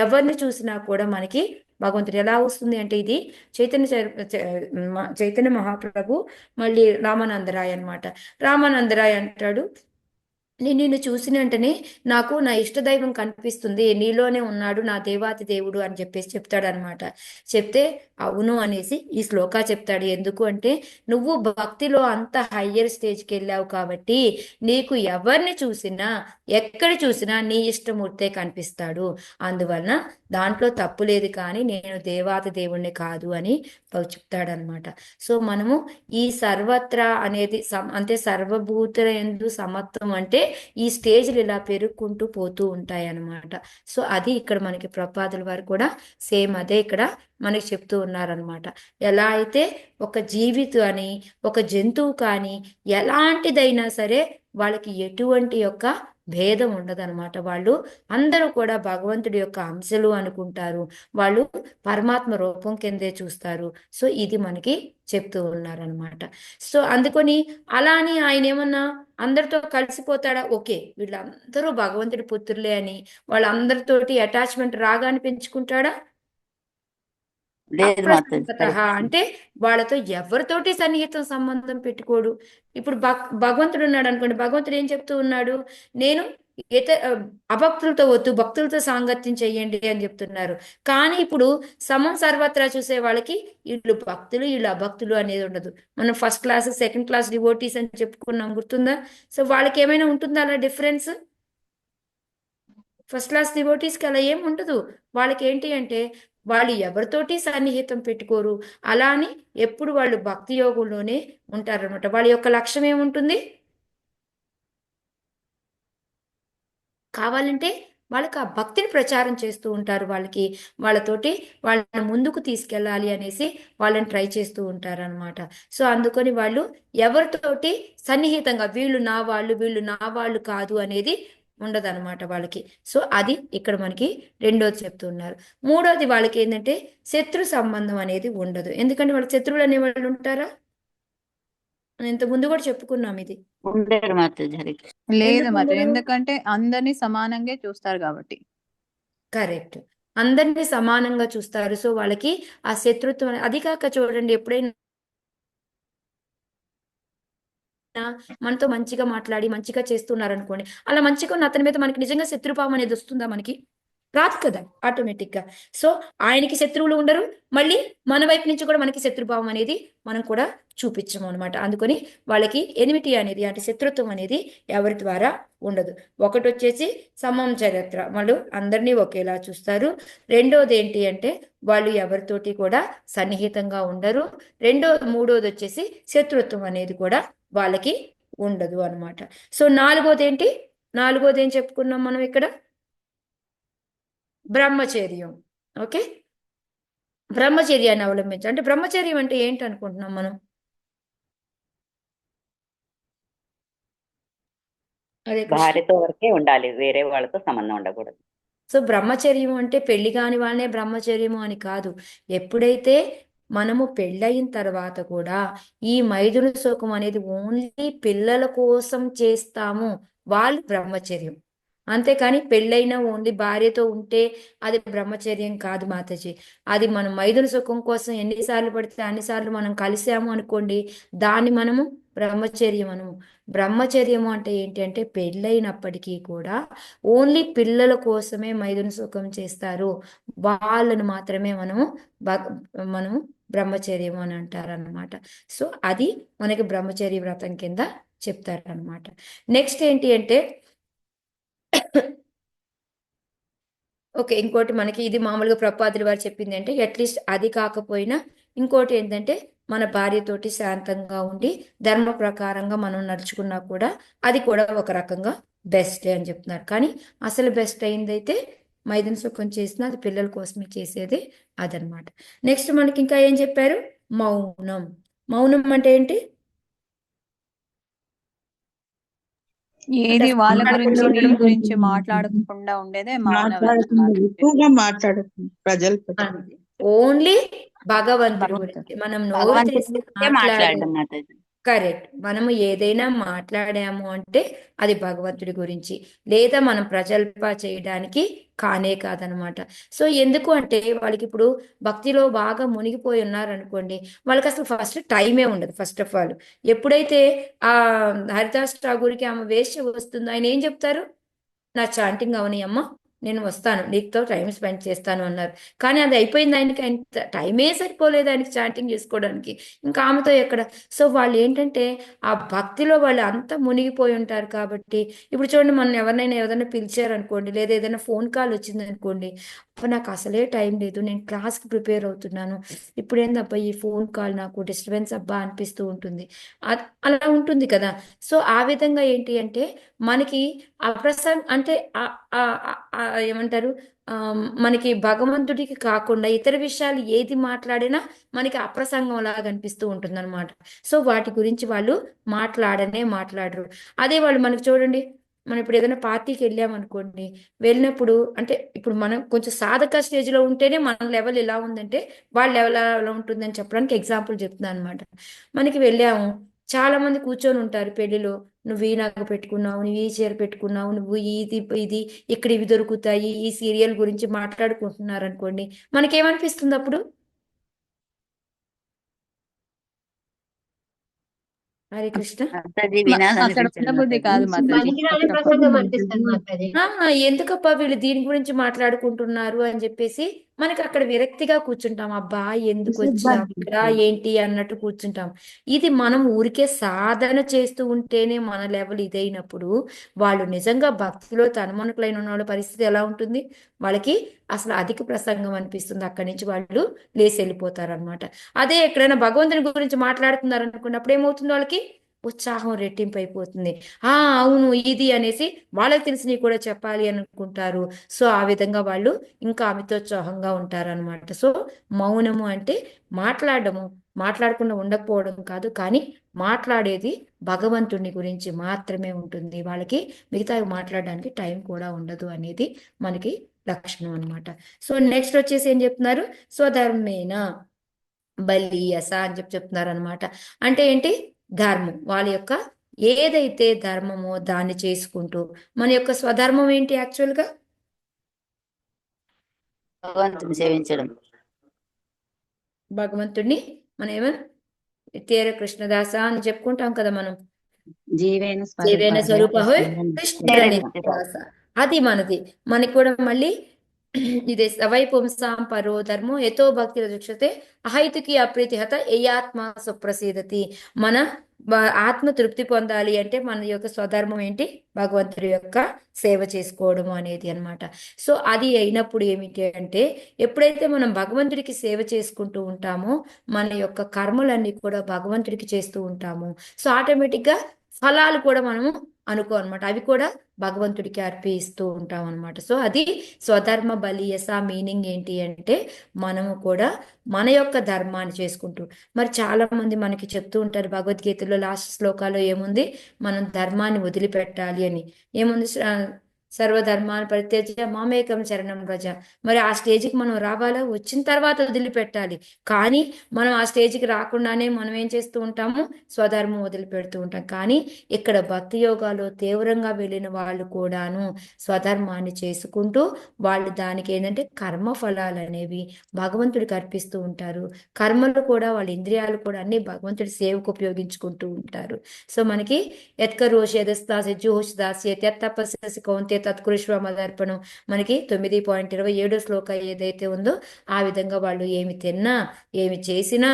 ఎవరిని చూసినా కూడా మనకి భగవంతుడు ఎలా వస్తుంది అంటే, ఇది చైతన్య మహాప్రభు మళ్ళీ రామానందరాయ్ అన్నమాట. రామానందరాయ్ అంటాడు, నేను నిన్ను చూసిన వెంటనే నాకు నా ఇష్టదైవం కనిపిస్తుంది, నీలోనే ఉన్నాడు నా దేవాతి దేవుడు అని చెప్పేసి చెప్తాడనమాట. చెప్తే అవును అనేసి ఈ శ్లోకా చెప్తాడు. ఎందుకు అంటే, నువ్వు భక్తిలో అంత హయ్యర్ స్టేజ్కి వెళ్ళావు కాబట్టి నీకు ఎవరిని చూసినా ఎక్కడ చూసినా నీ ఇష్టమూర్తే కనిపిస్తాడు. అందువలన దాంట్లో తప్పు లేదు, కానీ నేను దేవాతి దేవుణ్ణి కాదు అని చెప్తాడనమాట. సో మనము ఈ సర్వత్రా అనేది అంటే సర్వభూతుల యందు సమత్వం అంటే ఈ స్టేజ్లు ఇలా పెరుగుకుంటూ పోతూ ఉంటాయి అన్నమాట. సో అది ఇక్కడ మనకి ప్రపాదుల వారు కూడా సేమ్ అదే ఇక్కడ మనకి చెప్తూ ఉన్నారనమాట. ఎలా అయితే ఒక జీవితం అని, ఒక జంతువు కానీ ఎలాంటిదైనా సరే వాళ్ళకి ఎటువంటి యొక్క భేదం ఉండదన్నమాట. వాళ్ళు అందరూ కూడా భగవంతుడి యొక్క అంశలు అనుకుంటారు, వాళ్ళు పరమాత్మ రూపం కిందే చూస్తారు. సో ఇది మనకి చెప్తూ ఉన్నారనమాట. సో అందుకని అలా అని ఆయన ఏమన్నా అందరితో కలిసిపోతాడా? ఓకే, వీళ్ళందరూ భగవంతుడి పుత్రులే అని వాళ్ళందరితోటి అటాచ్మెంట్ రాగానే పెంచుకుంటాడా? లేదు మాతాజీ. అప్రసన్నత అంటే వాళ్ళతో ఎవరితోటి సన్నిహితం సంబంధం పెట్టుకోడు. ఇప్పుడు భగవంతుడు ఉన్నాడు అనుకోండి, భగవంతుడు ఏం చెప్తూ ఉన్నాడు, నేను అభక్తులతో వద్దు, భక్తులతో సాంగత్యం చెయ్యండి అని చెప్తున్నారు. కానీ ఇప్పుడు సమం సర్వత్రా చూసే వాళ్ళకి వీళ్ళు భక్తులు వీళ్ళు అభక్తులు అనేది ఉండదు. మనం first class second class devotees అని చెప్పుకున్నాం, గుర్తుందా? సో వాళ్ళకి ఏమైనా ఉంటుందా అలా డిఫరెన్స్? ఫస్ట్ క్లాస్ డివోటీస్కి అలా ఏం ఉండదు. వాళ్ళకి ఏంటి అంటే, వాళ్ళు ఎవరితోటి సన్నిహితం పెట్టుకోరు, అలా అని ఎప్పుడు వాళ్ళు భక్తి యోగంలోనే ఉంటారనమాట. వాళ్ళ యొక్క లక్ష్యం ఏముంటుంది, కావాలంటే వాళ్ళకి ఆ భక్తిని ప్రచారం చేస్తూ ఉంటారు. వాళ్ళతోటి వాళ్ళని ముందుకు తీసుకెళ్ళాలి అనేసి వాళ్ళని ట్రై చేస్తూ ఉంటారు అనమాట. సో అందుకని వాళ్ళు ఎవరితోటి సన్నిహితంగా వీళ్ళు నా వాళ్ళు కాదు అనేది ఉండదన్నమాట వాళ్ళకి. సో అది ఇక్కడ మనకి రెండోది చెప్తున్నారు. మూడోది వాళ్ళకి ఏంటంటే శత్రు సంబంధం అనేది ఉండదు. ఎందుకంటే వాళ్ళకి శత్రువులు అనేవాళ్ళు ఉంటారా? ఇంత ముందు కూడా చెప్పుకున్నాం ఇది. ఉండరు మాతాజీ. హరే కృష్ణ. లేదు ఎందుకు మాత్రం, ఉండరు? ఎందుకంటే అందరినీ సమానంగా చూస్తారు కాబట్టి. కరెక్ట్, అందరినీ సమానంగా చూస్తారు. సో వాళ్ళకి ఆ శత్రుత్వం అది కాక చూడండి, ఎప్పుడైనా మనతో మంచిగా మాట్లాడి మంచిగా చేస్తున్నారు అనుకోండి, అలా మంచిగా ఉన్న అతని మీద మనకి నిజంగా శత్రుభావం అనేది వస్తుందా? మనకి రాదు కదా ఆటోమేటిక్ గా. సో ఆయనకి శత్రువులు ఉండరు, మళ్ళీ మన వైపు నుంచి కూడా మనకి శత్రుభావం అనేది మనం కూడా చూపించము అనమాట. అందుకని వాళ్ళకి ఎనిమిటీ అనేది అంటే శత్రుత్వం అనేది ఎవరి ద్వారా ఉండదు. ఒకటి వచ్చేసి సమం చరిత్ర, వాళ్ళు అందరినీ ఒకేలా చూస్తారు. రెండోది ఏంటి అంటే వాళ్ళు ఎవరితోటి కూడా సన్నిహితంగా ఉండరు. మూడోది వచ్చేసి శత్రుత్వం అనేది కూడా వాళ్ళకి ఉండదు అనమాట. సో నాలుగోది ఏం చెప్పుకున్నాం మనం ఇక్కడ, బ్రహ్మచర్యం. ఓకే, బ్రహ్మచర్యాన్ని అవలంబించాలి. అంటే బ్రహ్మచర్యం అంటే ఏంటి అనుకుంటున్నాం మనం? హరే కృష్ణ. భార్యతో వరకే ఉండాలి, వేరే వాళ్ళతో సంబంధం ఉండకూడదు. సో బ్రహ్మచర్యం అంటే పెళ్లి కాని వాళ్ళనే బ్రహ్మచర్యము అని కాదు. ఎప్పుడైతే మనము పెళ్ళయిన తర్వాత కూడా ఈ మైథున సుఖం అనేది ఓన్లీ పిల్లల కోసం చేస్తాము, వాళ్ళు బ్రహ్మచర్యం. అంతేకాని పెళ్ళైనా ఓన్లీ భార్యతో ఉంటే అది బ్రహ్మచర్యం కాదు మాతాజీ. అది మనం మైథున సుఖం కోసం ఎన్నిసార్లు పడితే అన్నిసార్లు మనం కలిసాము అనుకోండి, దాన్ని మనము బ్రహ్మచర్యం అనము. బ్రహ్మచర్యము అంటే ఏంటి అంటే పెళ్ళైనప్పటికీ కూడా ఓన్లీ పిల్లల కోసమే మైథున సుఖం చేస్తారు, వాళ్ళను మాత్రమే మనము బ్రహ్మచర్యం అని అంటారనమాట. సో అది మనకి బ్రహ్మచర్య వ్రతం కింద చెప్తారనమాట. నెక్స్ట్ ఏంటి అంటే ఓకే, ఇంకోటి మనకి ఇది మామూలుగా ప్రపాదులు వారు చెప్పింది అంటే అట్లీస్ట్ అది కాకపోయినా ఇంకోటి ఏంటంటే మన భార్యతోటి శాంతంగా ఉండి ధర్మ ప్రకారంగా మనం నడుచుకున్నా కూడా అది కూడా ఒక రకంగా బెస్ట్ అని చెప్తున్నారు. కానీ అసలు బెస్ట్ అయిందైతే మైథున సుఖం చేసిన అది పిల్లల కోసమే చేసేది అదనమాట. నెక్స్ట్ మనకి ఇంకా ఏం చెప్పారు? మౌనం. మౌనం అంటే ఏంటి? ఏది వాళ్ళ గురించి మాట్లాడకుండా వీళ్ళ ఉండడం. గురించి మాట్లాడకుండా ఉండేదే మౌన వ్రతం మాట్లాడకుండా మాతాజీ. ఎక్కువగా మాట్లాడకుండా ప్రజలతో. అంతే. ఓన్లీ భగవంతుడి భగవంతుడు. గురించి మనం నోరు భగవంతుడి తెరిచి గురించే మాట్లాడే మాట్లాడడం మాతాజీ. కరెక్ట్. మనము ఏదైనా మాట్లాడాము అంటే అది భగవంతుడి గురించి, లేదా మనం ప్రజల్ప చేయడానికి కానే కాదనమాట. సో ఎందుకు అంటే వాళ్ళకి ఇప్పుడు భక్తిలో బాగా మునిగిపోయి ఉన్నారనుకోండి, వాళ్ళకి అసలు ఫస్ట్ టైమే ఉండదు. ఫస్ట్ ఆఫ్ ఆల్ ఎప్పుడైతే ఆ హరిదాస్ ఠాగూర్కి ఆమె వేశ్య వస్తుందో ఆయన ఏం చెప్తారు? నా చాంటింగ్ అవని అమ్మ, నేను వస్తాను, నీతో టైం స్పెండ్ చేస్తాను అన్నారు. కానీ అది అయిపోయింది, ఆయనకి ఆయన టైమే సరిపోలేదు ఆయనకి చాంటింగ్ చేసుకోవడానికి, ఇంకా ఆమెతో ఎక్కడ. సో వాళ్ళు ఏంటంటే ఆ భక్తిలో వాళ్ళు అంతా మునిగిపోయి ఉంటారు కాబట్టి. ఇప్పుడు చూడండి, మనం ఎవరినైనా ఏదైనా పిలిచారనుకోండి, లేదా ఏదైనా ఫోన్ కాల్ వచ్చింది అనుకోండి, అప్పుడు నాకు అసలే టైం లేదు, నేను క్లాస్కి ప్రిపేర్ అవుతున్నాను, ఇప్పుడు ఏందబ్బా ఈ ఫోన్ కాల్, నాకు డిస్టర్బెన్స్ అబ్బా అనిపిస్తూ ఉంటుంది. అలా ఉంటుంది కదా. సో ఆ విధంగా ఏంటి అంటే మనకి అప్రసంగ అంటే ఏమంటారు, ఆ, మనకి భగవంతుడికి కాకుండా ఇతర విషయాలు ఏది మాట్లాడినా మనకి అప్రసంగం లాగా అనిపిస్తూ ఉంటుంది అనమాట. సో వాటి గురించి వాళ్ళు మాట్లాడరు. అదే వాళ్ళు మనకి చూడండి, మనం ఇప్పుడు ఏదైనా పార్టీకి వెళ్ళామనుకోండి, వెళ్ళినప్పుడు అంటే ఇప్పుడు మనం కొంచెం సాధక స్టేజ్లో ఉంటేనే మన లెవెల్ ఎలా ఉందంటే వాళ్ళ లెవెల్ ఎలా ఉంటుందని చెప్పడానికి ఎగ్జాంపుల్ చెప్తున్నాను అనమాట. మనకి వెళ్ళాము, చాలా మంది కూర్చొని ఉంటారు పెళ్లిలో, నువ్వు ఈ నగ పెట్టుకున్నావు, నువ్వు ఈ చీర పెట్టుకున్నావు, నువ్వు ఇది ఇక్కడ ఇవి దొరుకుతాయి, ఈ సీరియల్ గురించి మాట్లాడుకుంటున్నారు అనుకోండి, మనకేమనిపిస్తుంది అప్పుడు? హరే కృష్ణ. మాతాజీ అసలు వినాలనిపించదు ఉండబుద్ధి మాతాజీ. కాదు మాతాజీ. పనికిరాని ఫస్ట్ ఆఫ్ ఆల్ ప్రసంగం అనిపిస్తుంది మాతాజీ. ఎందుకబ్బా వీళ్ళు దీని గురించి మాట్లాడుకుంటున్నారు అని చెప్పేసి మనకి అక్కడ విరక్తిగా కూర్చుంటాం. అబ్బా ఎందుకు వచ్చాం ఇక్కడ ఏంటి అన్నట్టు కూర్చుంటాం. ఇది మనం ఊరికే సాధన చేస్తూ ఉంటేనే మన లెవెల్ ఇదైనప్పుడు, వాళ్ళు నిజంగా భక్తిలో తన్మనుకులైన వాళ్ళ పరిస్థితి ఎలా ఉంటుంది? వాళ్ళకి అసలు అధిక ప్రసంగం అనిపిస్తుంది, అక్కడి నుంచి వాళ్ళు లేచి వెళ్ళిపోతారు అనమాట. అదే ఎక్కడైనా భగవంతుని గురించి మాట్లాడుతున్నారు అనుకున్నప్పుడు ఏమవుతుంది? వాళ్ళకి ఉత్సాహం రెట్టింపు అయిపోతుంది. అవును ఇది అనేసి వాళ్ళకి తెలిసినవి కూడా చెప్పాలి అనుకుంటారు. సో ఆ విధంగా వాళ్ళు ఇంకా అమితోత్సాహంగా ఉంటారనమాట. సో మౌనము అంటే మాట్లాడకుండా ఉండకపోవడం కాదు, కానీ మాట్లాడేది భగవంతుని గురించి మాత్రమే ఉంటుంది. వాళ్ళకి మిగతా మాట్లాడడానికి టైం కూడా ఉండదు అనేది మనకి లక్షణం అనమాట. సో నెక్స్ట్ వచ్చేసి ఏం చెప్తున్నారు? స్వధర్మేన బలీయస అని చెప్తున్నారు అనమాట. అంటే ఏంటి? ధర్మం, వాళ్ళ యొక్క ఏదైతే ధర్మమో దాన్ని చేసుకుంటూ, మన యొక్క స్వధర్మం ఏంటి యాక్చువల్గా? భగవంతుని సేవించడం. భగవంతుడిని మనం ఏమని తేర కృష్ణదాస అని చెప్పుకుంటాం కదా మనం. జీవేన జీవేన స్వరూప హోయ్ కృష్ణ కృష్ణ. అది మనకి కూడా మళ్ళీ ఇదే సవై పుంసాం పరో ధర్మో యతో భక్తి రక్షతే అహైతుకి అప్రీతిహత ఏ ఆత్మ సుప్రసీదతి. మన ఆత్మ తృప్తి పొందాలి అంటే మన యొక్క స్వధర్మం ఏంటి? భగవంతుడి యొక్క సేవ చేసుకోవడం అనేది అన్నమాట. సో అది అయినప్పుడు ఏమిటి అంటే, ఎప్పుడైతే మనం భగవంతుడికి సేవ చేసుకుంటూ ఉంటామో మన యొక్క కర్మలన్నీ కూడా భగవంతుడికి చేస్తూ ఉంటాము. సో ఆటోమేటిక్గా ఫలాలు కూడా మనము అనమాట అవి కూడా భగవంతుడికి అర్పిస్తూ ఉంటాం అనమాట. సో అది స్వధర్మ బలియస మీనింగ్ ఏంటి అంటే మనము కూడా మన యొక్క ధర్మాన్ని చేసుకుంటూ, మరి చాలా మంది మనకి చెప్తూ ఉంటారు భగవద్గీతలో లాస్ట్ శ్లోకాలో ఏముంది, మనం ధర్మాన్ని వదిలిపెట్టాలి అని. ఏముంది, సర్వధర్మాన్ని పరిత్యజ్య మామేకం శరణం వ్రజ. మరి ఆ స్టేజ్కి మనం రావాలా, వచ్చిన తర్వాత వదిలిపెట్టాలి. కానీ మనం ఆ స్టేజ్కి రాకుండానే మనం ఏం చేస్తూ ఉంటాము, స్వధర్మం వదిలిపెడుతూ ఉంటాం. కానీ ఇక్కడ భక్తి యోగాలో తీవ్రంగా వెళ్ళిన వాళ్ళు కూడాను స్వధర్మాన్ని చేసుకుంటూ వాళ్ళు దానికి ఏంటంటే కర్మ ఫలాలు అనేవి భగవంతుడికి అర్పిస్తూ ఉంటారు. కర్మలు కూడా వాళ్ళ ఇంద్రియాలు కూడా అన్ని భగవంతుడి సేవకు ఉపయోగించుకుంటూ ఉంటారు. సో మనకి ఎత్కరోషేదస్తాసి జోషదాసి తపస్సి కౌంతే తత్కురుష్వ మదర్పణం మనకి 9.27 శ్లోక ఏదైతే ఉందో ఆ విధంగా వాళ్ళు ఏమి తిన్నా ఏమి చేసినా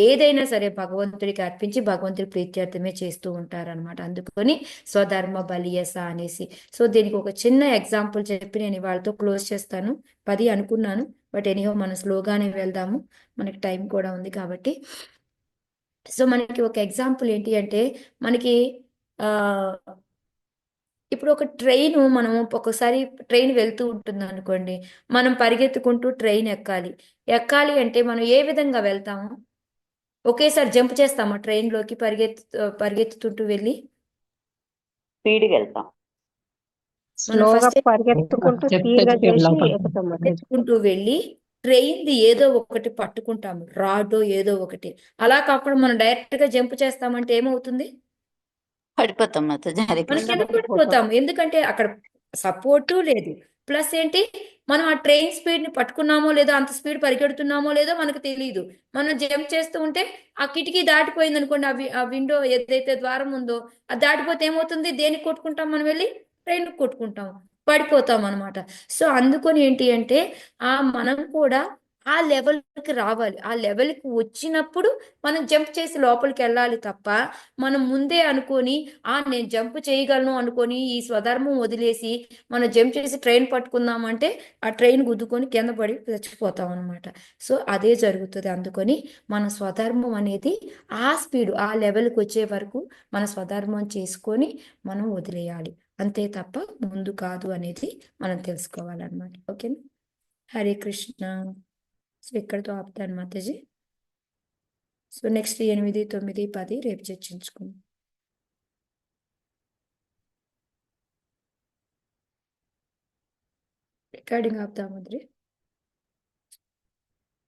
ఏదైనా సరే భగవంతుడికి అర్పించి భగవంతుడి ప్రీత్యర్థమే చేస్తూ ఉంటారనమాట. అందుకని స్వధర్మ బలియస అనేసి. సో దీనికి ఒక చిన్న ఎగ్జాంపుల్ చెప్పి నేను వాళ్ళతో క్లోజ్ చేస్తాను. 10 అనుకున్నాను, బట్ ఎనీహో మనం స్లోగానే వెళ్దాము, మనకి టైం కూడా ఉంది కాబట్టి. సో మనకి ఒక ఎగ్జాంపుల్ ఏంటి అంటే మనకి ఆ ఇప్పుడు ఒక ట్రైన్, మనం ఒక్కొక్కసారి ట్రైన్ వెళ్తూ ఉంటుంది అనుకోండి, మనం పరిగెత్తుకుంటూ ట్రైన్ ఎక్కాలి అంటే మనం ఏ విధంగా వెళ్తాము, ఒకేసారి జంప్ చేస్తామా ట్రైన్లోకి పరిగెత్తుతుంటూ వెళ్ళి? స్పీడ్కి వెళ్తాం. మనం స్లోగా ఫస్ట్ పరిగెత్తుకుంటూ స్పీడ్ గా చేసి ఎక్కుతాం మాతాజీ. పరిగెత్తుకుంటూ వెళ్ళి ట్రైన్ది ఏదో ఒకటి పట్టుకుంటాము, రాడో ఏదో ఒకటి. అలా కాకుండా మనం డైరెక్ట్ గా జంప్ చేస్తామంటే ఏమవుతుంది, పడిపోతాం మాతాజీ. హరే మనం కృష్ణ. కింద పడిపోతాము. ఎందుకంటే అక్కడ సపోర్టు లేదు, ప్లస్ ఏంటి, మనం ఆ ట్రైన్ స్పీడ్ ని పట్టుకున్నామో లేదో, అంత స్పీడ్ పరిగెడుతున్నామో లేదో మనకు తెలియదు. మనం జంప్ చేస్తూ ఉంటే ఆ కిటికీ దాటిపోయింది అనుకోండి, ఆ విండో ఏదైతే ద్వారం ఉందో అది దాటిపోతే ఏమవుతుంది, దేనికి కొట్టుకుంటాం మనం వెళ్ళి, ట్రైన్ కొట్టుకుంటాం, పడిపోతాం అనమాట. సో అందుకొని ఏంటి అంటే మనం కూడా ఆ లెవెల్కి రావాలి. ఆ లెవెల్కి వచ్చినప్పుడు మనం జంప్ చేసి లోపలికి వెళ్ళాలి తప్ప మనం ముందే అనుకొని నేను జంప్ చేయగలను అనుకొని ఈ స్వధర్మం వదిలేసి మనం జంప్ చేసి ట్రైన్ పట్టుకుందామంటే ఆ ట్రైన్ గుద్దుకొని కింద పడి చచ్చిపోతాం అనమాట. సో అదే జరుగుతుంది. అందుకొని మన స్వధర్మం అనేది ఆ స్పీడ్ ఆ లెవెల్కి వచ్చే వరకు మన స్వధర్మం చేసుకొని మనం వదిలేయాలి, అంతే తప్ప ముందు కాదు అనేది మనం తెలుసుకోవాలన్నమాట. ఓకేనా? హరే కృష్ణ. సో ఇక్కడితో ఆపుతాను మాతాజీ. సో నెక్స్ట్ 8, 9, 10 రేపు చర్చించుకుందాం. రికార్డింగ్ ఆపుతాము.